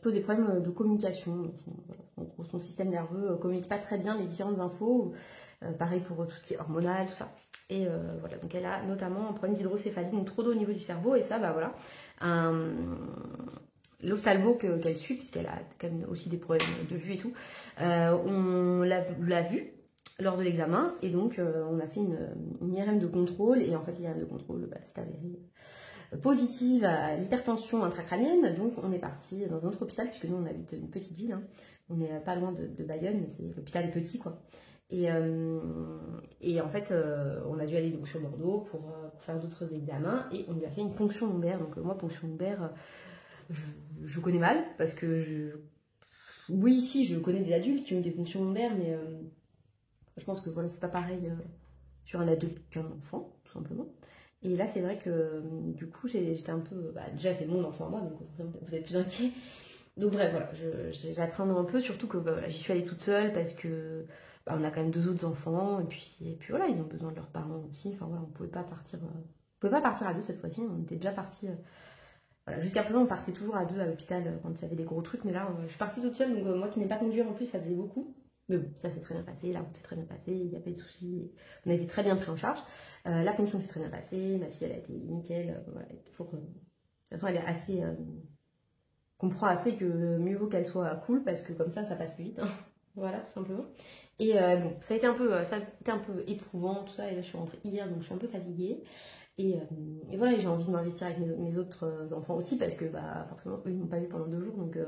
pose des problèmes de communication. Son système nerveux ne communique pas très bien les différentes infos, pareil pour tout ce qui est hormonal, tout ça. Et voilà, donc elle a notamment un problème d'hydrocéphalie, donc trop d'eau au niveau du cerveau, et ça, bah voilà, l'ophtalmo qu'elle suit, puisqu'elle a quand même aussi des problèmes de vue et tout, on l'a vu lors de l'examen, et donc on a fait une IRM de contrôle, et en fait l'IRM de contrôle, bah, c'est avéré positive à l'hypertension intracrânienne, donc on est parti dans un autre hôpital, puisque nous on habite une petite ville, hein. On n'est pas loin de Bayonne, mais l'hôpital est petit quoi. Et en fait, on a dû aller donc sur Bordeaux pour faire d'autres examens, et on lui a fait une ponction lombaire. Donc moi, ponction lombaire, je connais mal, parce que oui, ici, je connais des adultes qui ont eu des ponctions lombaires, mais je pense que voilà, c'est pas pareil sur un adulte qu'un enfant, tout simplement. Et là, c'est vrai que du coup, j'étais un peu... Bah, déjà, c'est mon enfant à moi, donc vous êtes plus inquiets. Donc bref, voilà, j'apprends un peu, surtout que bah, voilà, j'y suis allée toute seule parce que bah, on a quand même deux autres enfants, et puis voilà, ils ont besoin de leurs parents aussi. Enfin voilà, on pouvait pas partir à deux cette fois-ci, on était déjà partis... Voilà, jusqu'à présent, on partait toujours à deux à l'hôpital quand il y avait des gros trucs, mais là, je suis partie toute seule, donc moi qui n'ai pas conduire en plus, ça faisait beaucoup. Mais bon, ça s'est très bien passé, la route s'est très bien passée, il n'y a pas eu de soucis, on a été très bien pris en charge. La ponction s'est très bien passée, ma fille, elle a été nickel, voilà, elle est toujours... de toute façon, elle est assez... comprend assez que mieux vaut qu'elle soit cool, parce que comme ça passe plus vite, hein. Voilà, tout simplement. Et bon, ça a été un peu éprouvant, tout ça, et là, je suis rentrée hier, donc je suis un peu fatiguée. Et voilà, j'ai envie de m'investir avec mes autres enfants aussi, parce que bah, forcément, eux, ils m'ont pas vu pendant 2 jours, donc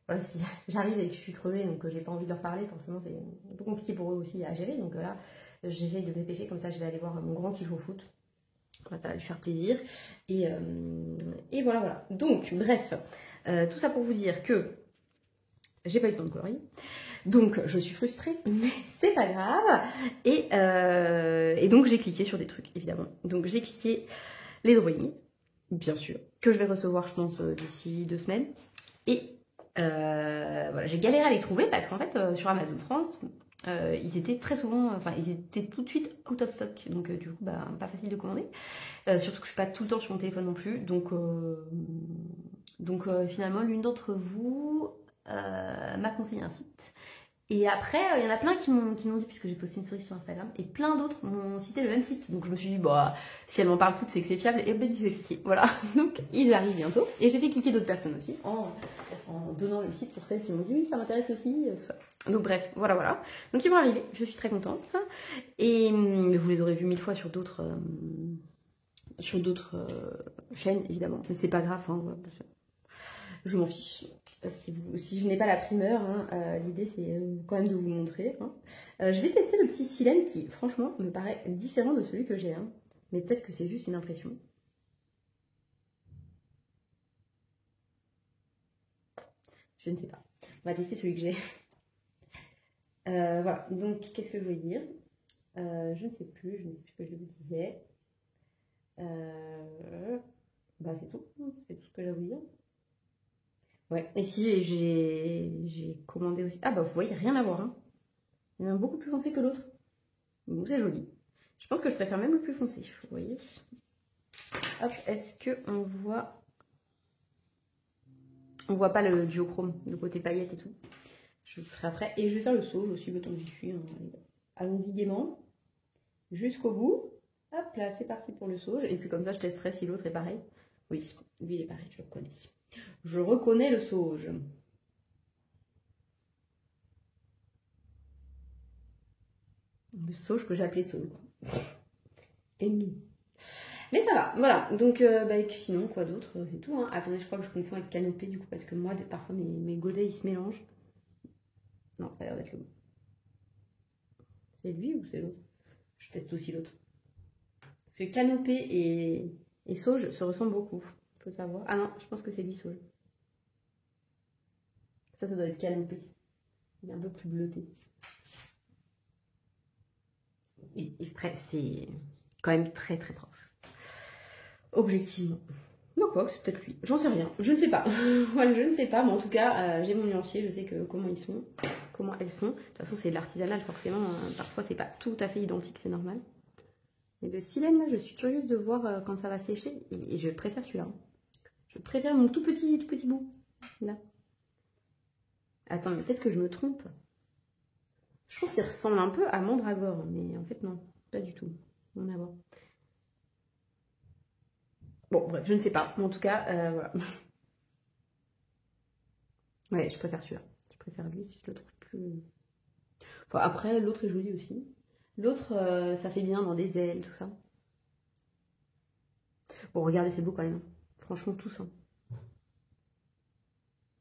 voilà, si j'arrive et que je suis crevée, donc j'ai pas envie de leur parler, forcément, c'est un peu compliqué pour eux aussi à gérer, donc là, j'essaye de me dépêcher, comme ça, je vais aller voir mon grand qui joue au foot. Voilà, ça va lui faire plaisir. Et voilà. Donc, bref, tout ça pour vous dire que j'ai pas eu le temps de colorier. Donc, je suis frustrée, mais c'est pas grave. Et donc, j'ai cliqué sur des trucs, évidemment. Donc, j'ai cliqué les drawings, bien sûr, que je vais recevoir, je pense, d'ici 2 semaines. Et voilà, j'ai galéré à les trouver parce qu'en fait, sur Amazon France, ils étaient très souvent, enfin, ils étaient tout de suite out of stock. Donc, du coup, bah, pas facile de commander. Surtout que je suis pas tout le temps sur mon téléphone non plus. Donc finalement, l'une d'entre vous m'a conseillé un site. Et après, il y en a plein qui m'ont dit, puisque j'ai posté une story sur Instagram, et plein d'autres m'ont cité le même site. Donc je me suis dit, bah, si elles m'en parlent toutes, c'est que c'est fiable, et ben je vais cliquer. Voilà, donc ils arrivent bientôt. Et j'ai fait cliquer d'autres personnes aussi. en donnant le site pour celles qui m'ont dit oui, ça m'intéresse aussi, tout ça. Donc bref, voilà, voilà. Donc ils vont arriver, je suis très contente. Et vous les aurez vus 1000 fois sur d'autres chaînes, évidemment. Mais c'est pas grave, hein, voilà, je m'en fiche. Si je n'ai pas la primeur, hein, l'idée c'est quand même de vous montrer. Hein. Je vais tester le petit silène qui, franchement, me paraît différent de celui que j'ai. Hein. Mais peut-être que c'est juste une impression. Je ne sais pas. On va tester celui que j'ai. Voilà, donc qu'est-ce que je voulais dire? Je ne sais plus ce que je vous disais. Bah c'est tout ce que j'ai à vous dire. Ouais, et si j'ai commandé aussi. Ah bah vous voyez, rien à voir. Hein. Il y en a beaucoup plus foncé que l'autre. Bon, c'est joli. Je pense que je préfère même le plus foncé, vous voyez. Hop, est-ce qu'on voit... On voit pas le duochrome, le côté paillettes et tout. Je le ferai après. Et je vais faire le sauge aussi, le temps que j'y suis. Hein. Allons-y gaiement. Jusqu'au bout. Hop là, c'est parti pour le sauge. Et puis comme ça, je testerai si l'autre est pareil. Oui, lui il est pareil, je le reconnais. Je reconnais le sauge. Le sauge que j'ai appelé sauge. Ennemi. Mais ça va, voilà. Donc, sinon, quoi d'autre? C'est tout. Hein. Attendez, je crois que je confonds avec canopée du coup, parce que moi, parfois, mes godets, ils se mélangent. Non, ça a l'air d'être le bon. C'est lui ou c'est l'autre? Je teste aussi l'autre. Parce que canopée et sauge se ressemblent beaucoup. Faut savoir. Ah non, je pense que c'est lui sauge. Ça doit être canopée. Il est un peu plus bleuté. C'est quand même très très proche. Objectivement. Non, quoi, c'est peut-être lui. J'en sais rien. Je ne sais pas. Voilà, je ne sais pas. Mais en tout cas, j'ai mon nuancier. Je sais comment ils sont. Comment elles sont. De toute façon, c'est de l'artisanal, forcément. Parfois, c'est pas tout à fait identique. C'est normal. Mais le silène, là, je suis curieuse de voir quand ça va sécher. Et je préfère celui-là. Je préfère mon tout petit bout. Là. Attends, mais peut-être que je me trompe. Je trouve qu'il ressemble un peu à Mandragore. Mais en fait, non. Pas du tout. On va voir. Bon, bref, je ne sais pas. Mais en tout cas, voilà. Ouais, je préfère celui-là. Je préfère lui si je le trouve plus... Enfin, après, l'autre est joli aussi. L'autre, ça fait bien dans des ailes, tout ça. Bon, regardez, c'est beau quand même. Franchement, tout ça.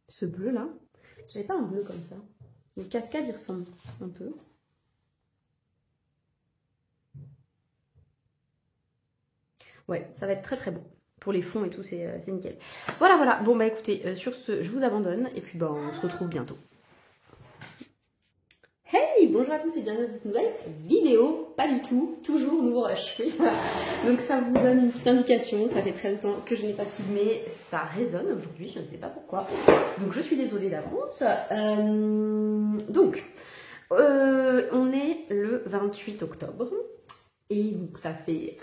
Ce bleu-là, j'avais pas un bleu comme ça. Les cascades, ils ressemblent un peu. Ouais, ça va être très très beau. Pour les fonds et tout, c'est nickel. Voilà, voilà. Bon, bah écoutez, sur ce, je vous abandonne. Et puis, bah, on se retrouve bientôt. Hey, bonjour à tous et bienvenue dans cette nouvelle vidéo. Pas du tout, toujours nouveau rush. Donc ça vous donne une petite indication. Ça fait très longtemps que je n'ai pas filmé. Ça résonne aujourd'hui, je ne sais pas pourquoi. Donc je suis désolée d'avance. On est le 28 octobre. Et donc ça fait...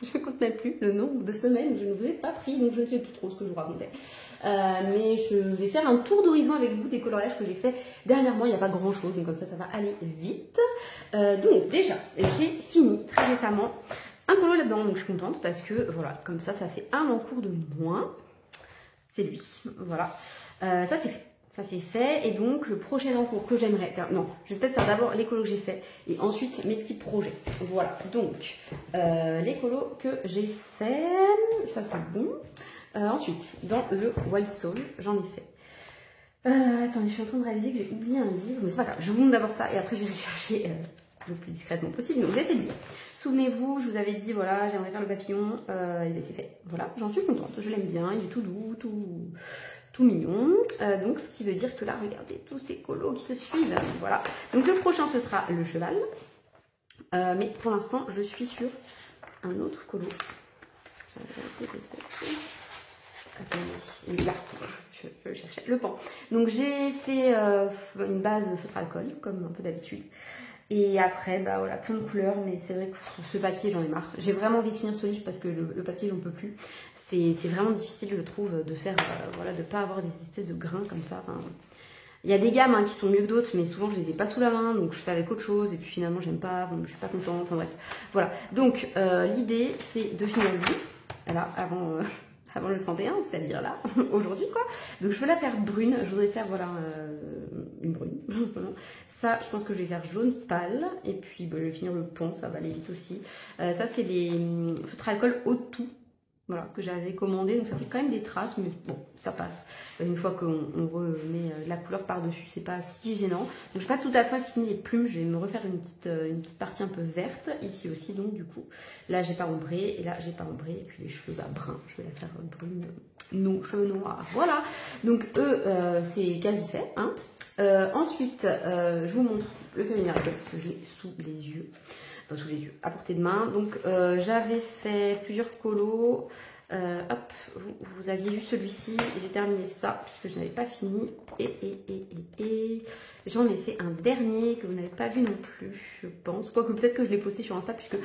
je ne compte même plus le nombre de semaines, je ne vous ai pas pris, donc je ne sais plus trop ce que je vous racontais. Mais je vais faire un tour d'horizon avec vous des coloriages que j'ai fait dernièrement. Il n'y a pas grand chose, donc comme ça va aller vite. Donc déjà, j'ai fini très récemment un colo là-dedans, donc je suis contente parce que voilà, comme ça fait un encours de moins. C'est lui, voilà. Ça c'est fait. Ça c'est fait, et donc le prochain encours que j'aimerais faire, non, je vais peut-être faire d'abord les colos que j'ai fait et ensuite mes petits projets. Voilà, donc les colos que j'ai fait, ça c'est bon. Ensuite, dans le Wild Soul, j'en ai fait. Attendez, je suis en train de réaliser que j'ai oublié un livre, mais c'est pas grave, je vous montre d'abord ça et après j'irai chercher le plus discrètement possible. Donc j'ai fait le livre. Souvenez-vous, je vous avais dit, voilà, j'aimerais faire le papillon, et c'est fait. Voilà, j'en suis contente, je l'aime bien, il est tout doux, tout mignon. Donc ce qui veut dire que là, regardez tous ces colos qui se suivent. Voilà. Donc le prochain, ce sera le cheval. Mais pour l'instant, je suis sur un autre colo. Attendez, là, je cherchais le pan. Donc j'ai fait une base de feutre alcool, comme un peu d'habitude. Et après, bah voilà, plein de couleurs, mais c'est vrai que ce papier, j'en ai marre. J'ai vraiment envie de finir ce livre parce que le papier, j'en peux plus. C'est vraiment difficile, je trouve, de faire, voilà, de pas avoir des espèces de grains comme ça. Enfin, il y a des gammes qui sont mieux que d'autres, mais souvent je les ai pas sous la main, donc je fais avec autre chose, et puis finalement j'aime pas, donc je suis pas contente, enfin bref. Voilà, donc l'idée c'est de finir le livre, là, avant le 31, c'est-à-dire là, aujourd'hui quoi. Donc je veux la faire brune, je voudrais faire voilà une brune. Ça, je pense que je vais faire jaune pâle, et puis bah, je vais finir le pont, ça va aller vite aussi. Ça c'est les feutres à alcool au tout. Voilà, que j'avais commandé, donc ça fait quand même des traces, mais bon, ça passe. Une fois qu'on remet de la couleur par-dessus, c'est pas si gênant. Donc, je n'ai pas tout à fait fini les plumes, je vais me refaire une petite partie un peu verte, ici aussi, donc du coup. Là, j'ai pas ombré, et là, j'ai pas ombré, et puis les cheveux bah, bruns, je vais la faire brune, non, cheveux noirs, voilà. Donc, eux, c'est quasi fait, hein. Ensuite, je vous montre le féminin parce que je l'ai sous les yeux. Sous les yeux, à portée de main. Donc j'avais fait plusieurs colos. Hop, vous aviez vu celui-ci. J'ai terminé ça puisque je n'avais pas fini. Et j'en ai fait un dernier que vous n'avez pas vu non plus, je pense. Quoique peut-être que je l'ai posté sur Insta puisque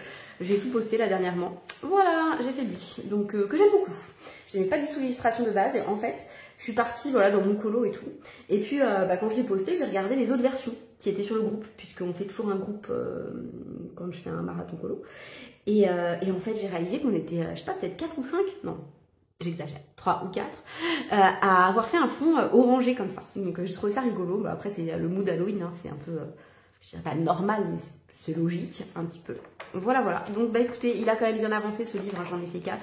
j'ai tout posté là dernièrement. Voilà, j'ai fait lui. Donc que j'aime beaucoup. Je n'aimais pas du tout l'illustration de base et en fait, je suis partie voilà, dans mon colo et tout. Et puis bah, quand je l'ai posté, j'ai regardé les autres versions qui étaient sur le groupe, puisqu'on fait toujours un groupe quand je fais un marathon colo. Et en fait, j'ai réalisé qu'on était, je sais pas, peut-être 4 ou 5, non, j'exagère, 3 ou 4, à avoir fait un fond orangé comme ça. Donc j'ai trouvé ça rigolo. Bah, après, c'est le mood Halloween, hein, c'est un peu, je dirais pas normal, mais c'est logique, un petit peu. Voilà, voilà. Donc bah écoutez, il a quand même bien avancé ce livre, hein, j'en ai fait 4.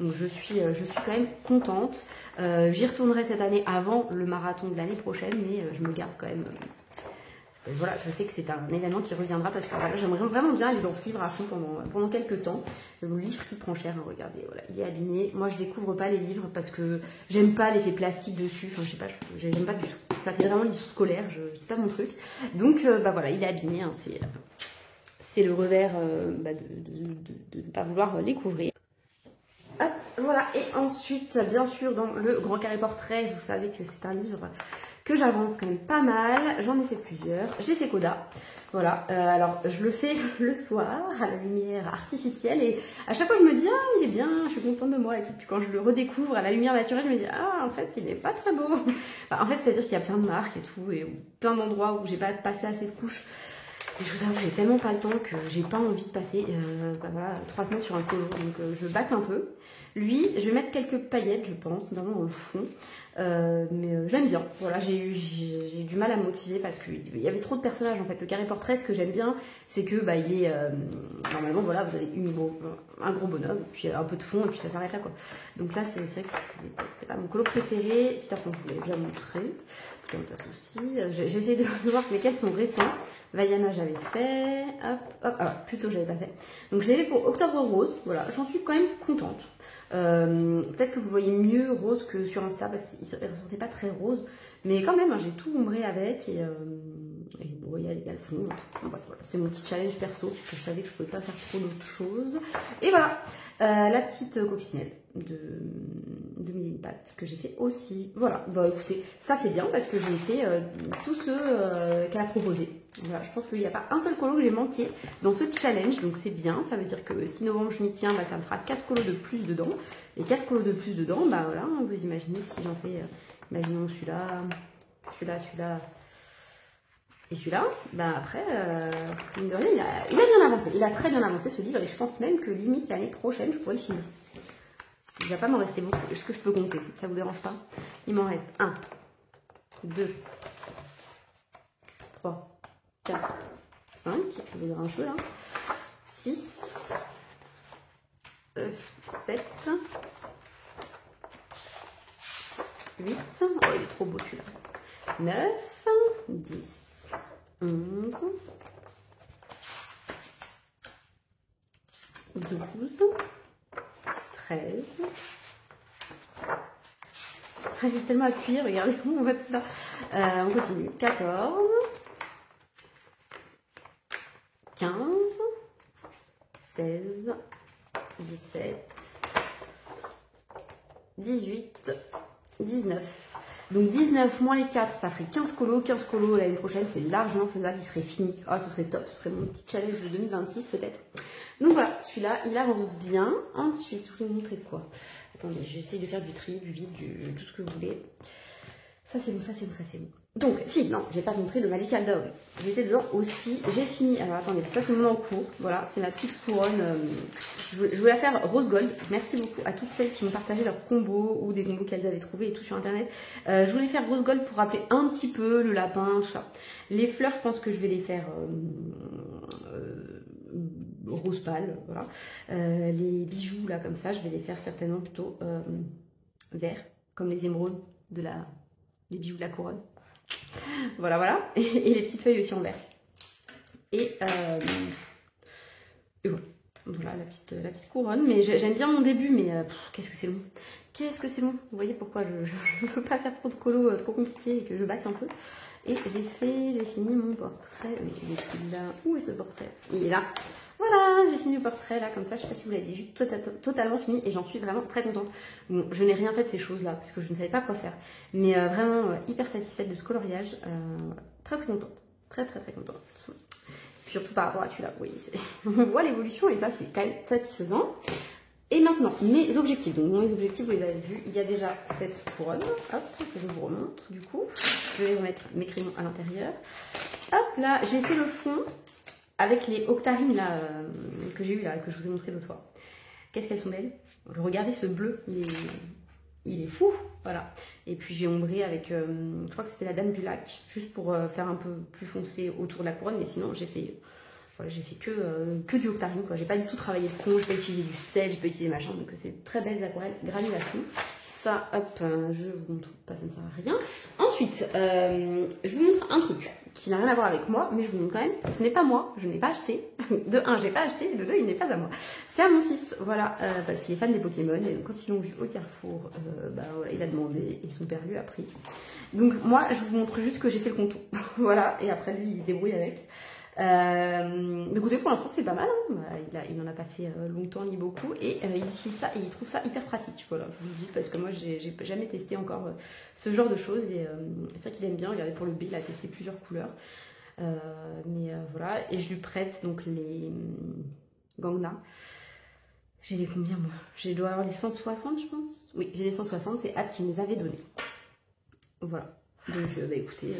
Donc je suis quand même contente. J'y retournerai cette année avant le marathon de l'année prochaine, mais je me garde quand même... voilà, je sais que c'est un événement qui reviendra parce que voilà, j'aimerais vraiment bien aller dans ce livre à fond pendant quelques temps. Le livre qui prend cher, hein, regardez, voilà, il est abîmé. Moi, je découvre pas les livres parce que j'aime pas l'effet plastique dessus. Enfin, je sais pas, j'aime pas du tout. Ça fait vraiment livre scolaire, c'est pas mon truc. Donc, bah voilà, il est abîmé. Hein, c'est le revers bah, de ne pas vouloir les couvrir. Hop, voilà, et ensuite, bien sûr, dans le grand carré portrait, vous savez que c'est un livre que j'avance quand même pas mal. J'en ai fait plusieurs. J'ai fait Coda. Voilà, alors je le fais le soir à la lumière artificielle et à chaque fois je me dis ah il est bien, je suis contente de moi et tout. Puis quand je le redécouvre à la lumière naturelle, je me dis ah en fait il n'est pas très beau. Enfin, en fait c'est à dire qu'il y a plein de marques et tout et plein d'endroits où j'ai pas passé assez de couches. Et je vous avoue, j'ai tellement pas le temps que j'ai pas envie de passer bah voilà, 3 semaines sur un colo. Donc je bâcle un peu. Lui, je vais mettre quelques paillettes, je pense, dans le fond. Mais j'aime bien. Voilà, j'ai du mal à me motiver parce qu'il y avait trop de personnages en fait. Le carré portrait, ce que j'aime bien, c'est que bah, il est normalement voilà, vous avez un gros bonhomme, puis un peu de fond et puis ça s'arrête là quoi. Donc là, c'est vrai que c'est pas mon colo préféré. Peter Pan, je vous l'ai déjà montré. Aussi. J'essaie de voir lesquels sont récents. Vaiana, j'avais fait. Hop, hop. Alors, plutôt, j'avais pas fait. Donc, je l'ai fait pour Octobre Rose. Voilà, j'en suis quand même contente. Peut-être que vous voyez mieux rose que sur Insta parce qu'il ne ressortait pas très rose. Mais quand même, hein, j'ai tout ombré avec. Et bon, il y a le fond. Bon, voilà, c'était mon petit challenge perso. Parce que je savais que je pouvais pas faire trop d'autres choses. Et voilà, la petite coccinelle de Mille Pâtes que j'ai fait aussi. Voilà, bah écoutez, ça c'est bien parce que j'ai fait tous ceux qu'elle a proposés. Voilà, je pense qu'il n'y a pas un seul colo que j'ai manqué dans ce challenge, donc c'est bien. Ça veut dire que si novembre je m'y tiens, bah, ça me fera 4 colos de plus dedans. Et 4 colos de plus dedans, bah voilà, vous imaginez si j'en fais, imaginons celui-là, celui-là, et celui-là, bah après, mine de rien, il a bien avancé. Il a très bien avancé ce livre et je pense même que limite l'année prochaine, je pourrais le finir. Il ne va pas m'en rester beaucoup. Est-ce que je peux compter? Ça vous dérange pas? Il m'en reste 1, 2, 3, 4, 5. Je vais dire un cheveu là. 6, 7, 8. Oh, il est trop beau celui-là. 9, 10, 11, 12. 13. J'ai tellement appuyé, regardez, on va tout là. On continue. 14. 15. 16. 17. 18. 19. Donc 19 moins les 4, ça ferait 15 colos. 15 colos l'année prochaine, c'est largement faisable, il serait fini. Oh, ce serait top, ce serait mon petit challenge de 2026 peut-être. Donc voilà, celui-là, il avance bien. Ensuite, je vais vous montrer quoi? Attendez, j'essaie de faire du tri, du vide, tout ce que vous voulez. Ça c'est bon, ça c'est bon, ça c'est bon. Donc, si, non, j'ai pas montré le Magical Dog. J'étais dedans aussi. J'ai fini. Alors attendez, ça c'est mon encours. Voilà, c'est ma petite couronne. Je voulais la faire rose gold. Merci beaucoup à toutes celles qui m'ont partagé leurs combos ou des combos qu'elles avaient trouvés et tout sur internet. Je voulais faire rose gold pour rappeler un petit peu le lapin, tout ça. Les fleurs, je pense que je vais les faire rose pâle. Voilà. Les bijoux là comme ça, je vais les faire certainement plutôt vert, comme les émeraudes de les bijoux de la couronne. Voilà, voilà. Et les petites feuilles aussi en vert. Et voilà. Voilà la petite couronne. Mais j'aime bien mon début, mais qu'est-ce que c'est long. Qu'est-ce que c'est long. Vous voyez pourquoi je ne veux pas faire trop de colo trop compliqué et que je batte un peu. Et j'ai fini mon portrait. Mais il est là. Où est ce portrait? Il est là. Voilà, j'ai fini le portrait là, comme ça, je sais pas si vous l'avez vu, totalement fini et j'en suis vraiment très contente. Bon, je n'ai rien fait de ces choses-là parce que je ne savais pas quoi faire, mais vraiment hyper satisfaite de ce coloriage, très très contente, très contente. Puis surtout par rapport à celui-là, oui, on voit l'évolution et ça c'est quand même satisfaisant. Et maintenant, mes objectifs. Donc mes objectifs, vous les avez vus, il y a déjà cette couronne, hop, que je vous remontre du coup. Je vais remettre mes crayons à l'intérieur. Hop là, j'ai fait le fond avec les octarines là, que j'ai eu là, que je vous ai montré l'autre fois. Qu'est-ce qu'elles sont belles. Regardez ce bleu, il est fou, voilà. Et puis j'ai ombré avec, je crois que c'était la Dame du Lac, juste pour faire un peu plus foncé autour de la couronne, mais sinon j'ai fait, voilà, j'ai fait que du octarine, quoi. J'ai pas du tout travaillé le fond, j'ai pas utilisé du sel, j'ai pas utilisé machin, donc c'est très belles aquarelles, granulation. Ça, hop, je vous montre pas, ça ne sert à rien. Ensuite, je vous montre un truc qui n'a rien à voir avec moi, mais je vous montre quand même, ce n'est pas moi, je n'ai pas acheté. De 1, j'ai pas acheté, de 2, il n'est pas à moi. C'est à mon fils, voilà, parce qu'il est fan des Pokémon, et donc quand ils l'ont vu au Carrefour, bah, voilà, il a demandé, et son père lui a pris. Donc moi, je vous montre juste que j'ai fait le contour, voilà, et après lui, il débrouille avec. Écoutez, pour l'instant c'est pas mal, hein. Bah, il n'en a pas fait longtemps ni beaucoup et il utilise ça et il trouve ça hyper pratique. Voilà, je vous le dis parce que moi j'ai jamais testé encore ce genre de choses et c'est ça qu'il aime bien. Regardez, pour le B, il a testé plusieurs couleurs, voilà. Et je lui prête donc les Gangna. J'ai les combien moi? Je dois avoir les 160 je pense. Oui, j'ai les 160, c'est Ad qui me les avait donnés. Voilà, donc bah, écoutez.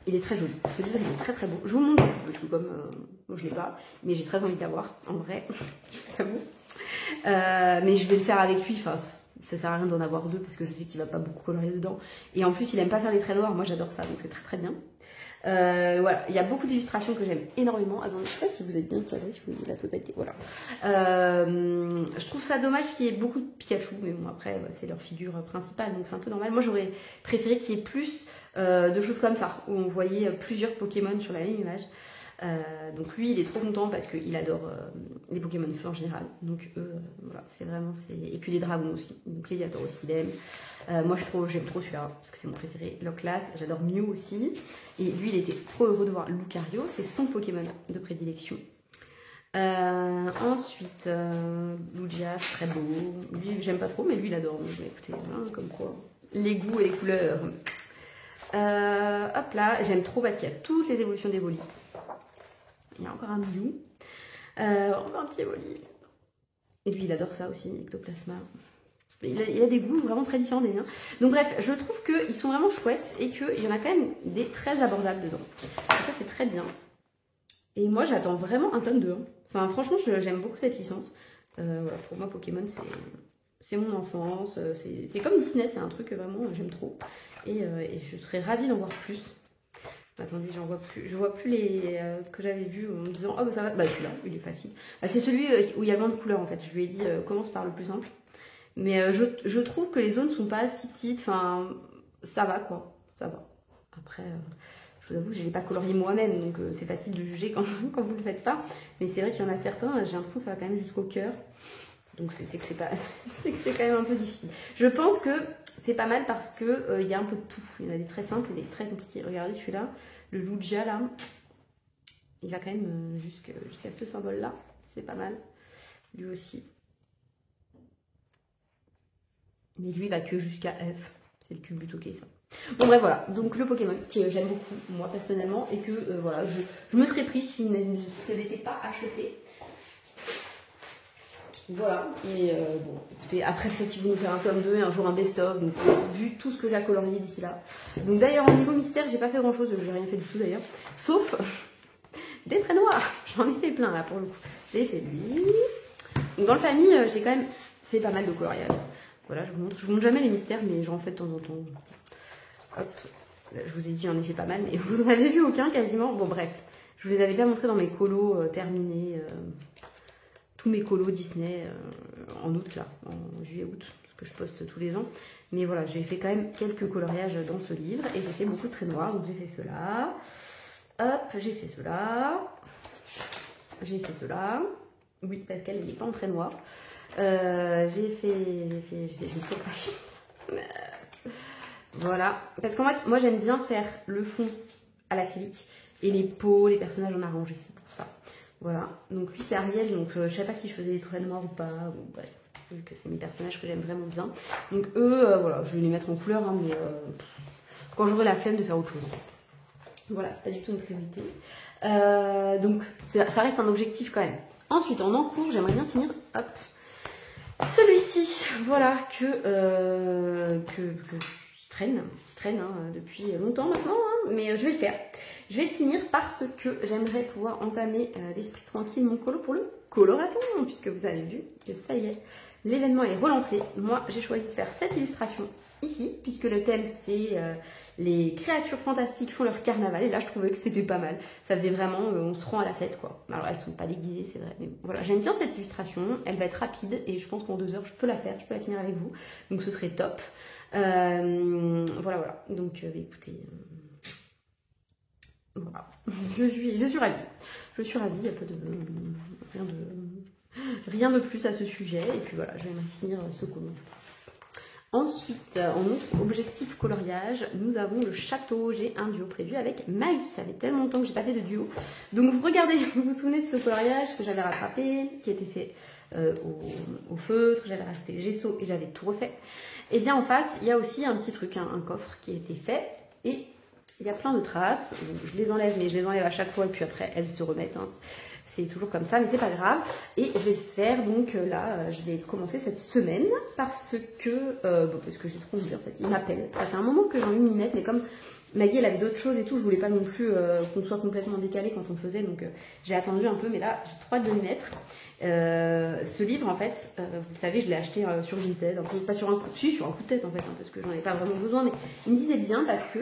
Il est très joli, ce livre il est très beau. Je vous montre parce que comme moi je l'ai pas, mais j'ai très envie d'avoir en vrai, je vous avoue. Mais je vais le faire avec lui, enfin ça sert à rien d'en avoir deux parce que je sais qu'il va pas beaucoup colorier dedans. Et en plus il aime pas faire les traits noirs, moi j'adore ça donc c'est très bien. Voilà, il y a beaucoup d'illustrations que j'aime énormément. Attendez, je sais pas si vous êtes bien cadré, si vous voyez la totalité. Voilà. Je trouve ça dommage qu'il y ait beaucoup de Pikachu, mais bon après bah, c'est leur figure principale donc c'est un peu normal. Moi j'aurais préféré qu'il y ait plus de choses comme ça, où on voyait plusieurs Pokémon sur la même image. Donc lui il est trop content parce qu'il adore les Pokémon feu en général. Donc eux, voilà, c'est vraiment... Et puis les dragons aussi, donc les Léviator aussi il aime. Moi j'aime trop celui-là, parce que c'est mon préféré, Loclas, j'adore Mew aussi. Et lui il était trop heureux de voir Lucario, c'est son Pokémon de prédilection. Ensuite, Lugia, très beau. Lui j'aime pas trop, mais lui il adore. Donc écoutez, hein, comme quoi, les goûts et les couleurs. Hop là, j'aime trop parce qu'il y a toutes les évolutions d'Evoli. Il y a encore un Mew. Encore un petit Evoli. Et lui, il adore ça aussi, Ectoplasma. Il a des goûts vraiment très différents des miens. Donc bref, je trouve qu'ils sont vraiment chouettes et qu'il y en a quand même des très abordables dedans. Donc ça, c'est très bien. Et moi, j'attends vraiment un tome 2. Hein. Enfin, franchement, j'aime beaucoup cette licence. Voilà, pour moi, Pokémon, c'est mon enfance. C'est comme Disney, c'est un truc vraiment, j'aime trop. Et je serais ravie d'en voir plus. Attendez, j'en vois plus. Je vois plus les que j'avais vus en me disant oh bah ça va. Bah celui-là, il est facile. Bah, c'est celui où il y a le moins de couleurs en fait. Je lui ai dit commence par le plus simple. Mais je trouve que les zones sont pas si petites. Enfin, ça va quoi. Ça va. Après, je vous avoue que je l'ai pas colorié moi-même, donc c'est facile de juger quand vous le faites pas. Mais c'est vrai qu'il y en a certains, j'ai l'impression que ça va quand même jusqu'au cœur. Donc c'est que c'est pas, c'est que c'est quand même un peu difficile. Je pense que c'est pas mal parce que il y a un peu de tout. Il y en a des très simples et des très compliqués. Regardez celui-là, le Lugia là, il va quand même jusqu'à ce symbole-là. C'est pas mal. Lui aussi. Mais lui il va que jusqu'à F. C'est le cube plutôt que ça. Bon bref voilà, donc le Pokémon que j'aime beaucoup moi personnellement et que voilà, je me serais pris si ce n'était pas acheté. Voilà, et bon, écoutez, après peut-être qu'ils vont nous faire un tome 2 et un jour un best-of, donc vu tout ce que j'ai à colorier d'ici là. Donc d'ailleurs, au niveau mystère, j'ai pas fait grand chose, j'ai rien fait du tout d'ailleurs, sauf des traits noirs, j'en ai fait plein là pour le coup. J'ai fait lui. Donc dans le famille, j'ai quand même fait pas mal de coloriage. Voilà, je vous montre jamais les mystères, mais j'en fais de temps en temps. Hop, là, je vous ai dit, j'en ai fait pas mal, mais vous n'en avez vu aucun quasiment. Bon bref, je vous les avais déjà montré dans mes colos terminés. Tous mes colos Disney en août, là, en juillet-août, parce que je poste tous les ans. Mais voilà, j'ai fait quand même quelques coloriages dans ce livre et j'ai fait beaucoup de traits noirs. Donc j'ai fait cela. Hop, j'ai fait cela. J'ai fait cela. Oui, parce qu'elle n'est pas en trait noir. J'ai toujours pas fini. Voilà. Parce qu'en fait, moi j'aime bien faire le fond à l'acrylique et les peaux, les personnages en arrangé, c'est pour ça. Voilà, donc lui c'est Ariel, donc je sais pas si je faisais des traits noirs ou pas, bon, bref, vu que c'est mes personnages que j'aime vraiment bien. Donc eux, voilà, je vais les mettre en couleur, hein, mais quand j'aurai la flemme de faire autre chose. Voilà, c'est pas du tout une priorité. Donc ça reste un objectif quand même. Ensuite, en encours, j'aimerais bien finir, hop, celui-ci, voilà, qui traîne hein, depuis longtemps maintenant, hein, mais je vais le faire. Je vais le finir parce que j'aimerais pouvoir entamer l'esprit tranquille mon colo pour le coloraton, puisque vous avez vu que ça y est, l'événement est relancé. Moi, j'ai choisi de faire cette illustration ici, puisque le thème c'est les créatures fantastiques font leur carnaval, et là je trouvais que c'était pas mal. Ça faisait vraiment, on se rend à la fête quoi. Alors elles sont pas déguisées, c'est vrai, mais voilà, j'aime bien cette illustration, elle va être rapide, et je pense qu'en 2 heures je peux la faire, je peux la finir avec vous, donc ce serait top. Voilà, donc écoutez, voilà. je suis ravie, il n'y a pas de rien de plus à ce sujet, et puis voilà, je vais finir ce colo du coup. Ensuite, en autre objectif coloriage, nous avons le château. J'ai un duo prévu avec Maïs. Ça fait tellement longtemps que j'ai pas fait de duo. Donc vous regardez, vous vous souvenez de ce coloriage que j'avais rattrapé, qui était fait au feutre, j'avais rajouté le gesso et j'avais tout refait. Et bien en face, il y a aussi un petit truc, un coffre qui a été fait. Et il y a plein de traces. Donc, je les enlève, mais je les enlève à chaque fois et puis après elles se remettent. Hein. C'est toujours comme ça, mais c'est pas grave. Et je vais faire donc là, je vais commencer cette semaine parce que j'ai trop envie en fait. Il m'appelle. Ça fait un moment que j'ai envie de m'y mettre, mais comme Maggie elle avait d'autres choses et tout, je voulais pas non plus qu'on soit complètement décalé quand on le faisait, donc j'ai attendu un peu, mais là j'ai trop hâte de m'y mettre. Ce livre en fait, vous le savez, je l'ai acheté sur Vinted, un peu, pas sur un coup, si, sur un coup de tête en fait, hein, parce que j'en ai pas vraiment besoin, mais il me disait bien parce que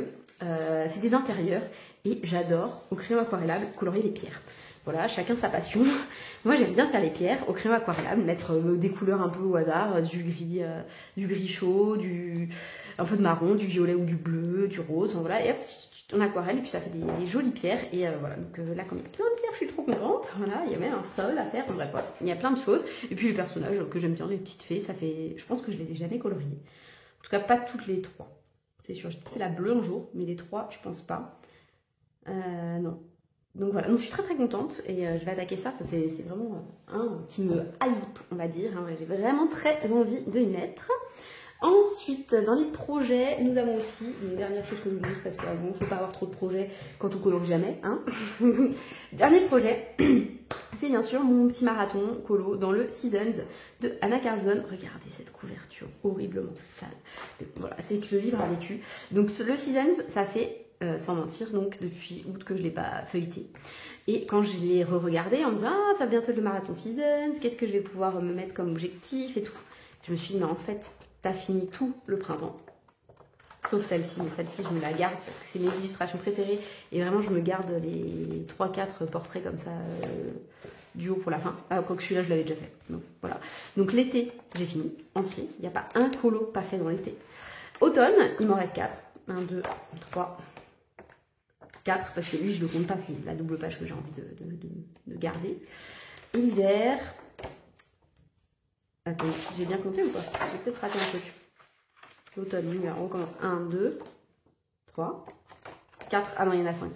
c'est des intérieurs et j'adore au crayon aquarellable colorier les pierres. Voilà, chacun sa passion. Moi, j'aime bien faire les pierres au crayon aquarellable, mettre des couleurs un peu au hasard, du gris chaud, un peu de marron, du violet ou du bleu, du rose, voilà, et hop, en aquarelle, et puis ça fait des jolies pierres. Et voilà, donc là, comme il y a plein de pierres, je suis trop contente. Voilà, il y a même un sol à faire, bref, voilà, il y a plein de choses. Et puis les personnages que j'aime bien, les petites fées, ça fait, je pense que je les ai jamais coloriées. En tout cas, pas toutes les 3. C'est sûr, j'ai fait la bleue un jour, mais les 3, je pense pas. Non. Donc voilà, donc je suis très contente et je vais attaquer ça, c'est vraiment un qui me hype, on va dire, hein. J'ai vraiment très envie de y mettre. Ensuite, dans les projets, nous avons aussi une dernière chose que je vous dis, parce qu'il ne faut pas avoir trop de projets quand on colorie jamais. Hein. Dernier projet, c'est bien sûr mon petit marathon colo dans le Seasons de Anna Carlson. Regardez cette couverture horriblement sale. Voilà, c'est que le livre a vécu. Donc le Seasons, ça fait... sans mentir, donc depuis août que je ne l'ai pas feuilleté. Et quand je l'ai re-regardé en me disant ah, ça va bientôt le marathon Seasons, qu'est-ce que je vais pouvoir me mettre comme objectif et tout. Je me suis dit, mais en fait, t'as fini tout le printemps. Sauf celle-ci, mais celle-ci, je me la garde parce que c'est mes illustrations préférées. Et vraiment, je me garde les 3-4 portraits comme ça, du haut pour la fin. Ah, quoique celui-là, je l'avais déjà fait. Donc voilà. Donc l'été, j'ai fini, entier. Il n'y a pas un colo pas fait dans l'été. Automne, il m'en reste 4. 1, 2, 3, 4, parce que lui je le compte pas, c'est la double page que j'ai envie de garder. Et l'hiver, attends, j'ai bien compté ou pas? J'ai peut-être raté un truc. L'automne, l'hiver, on commence. 1, 2, 3, 4, ah non il y en a 5.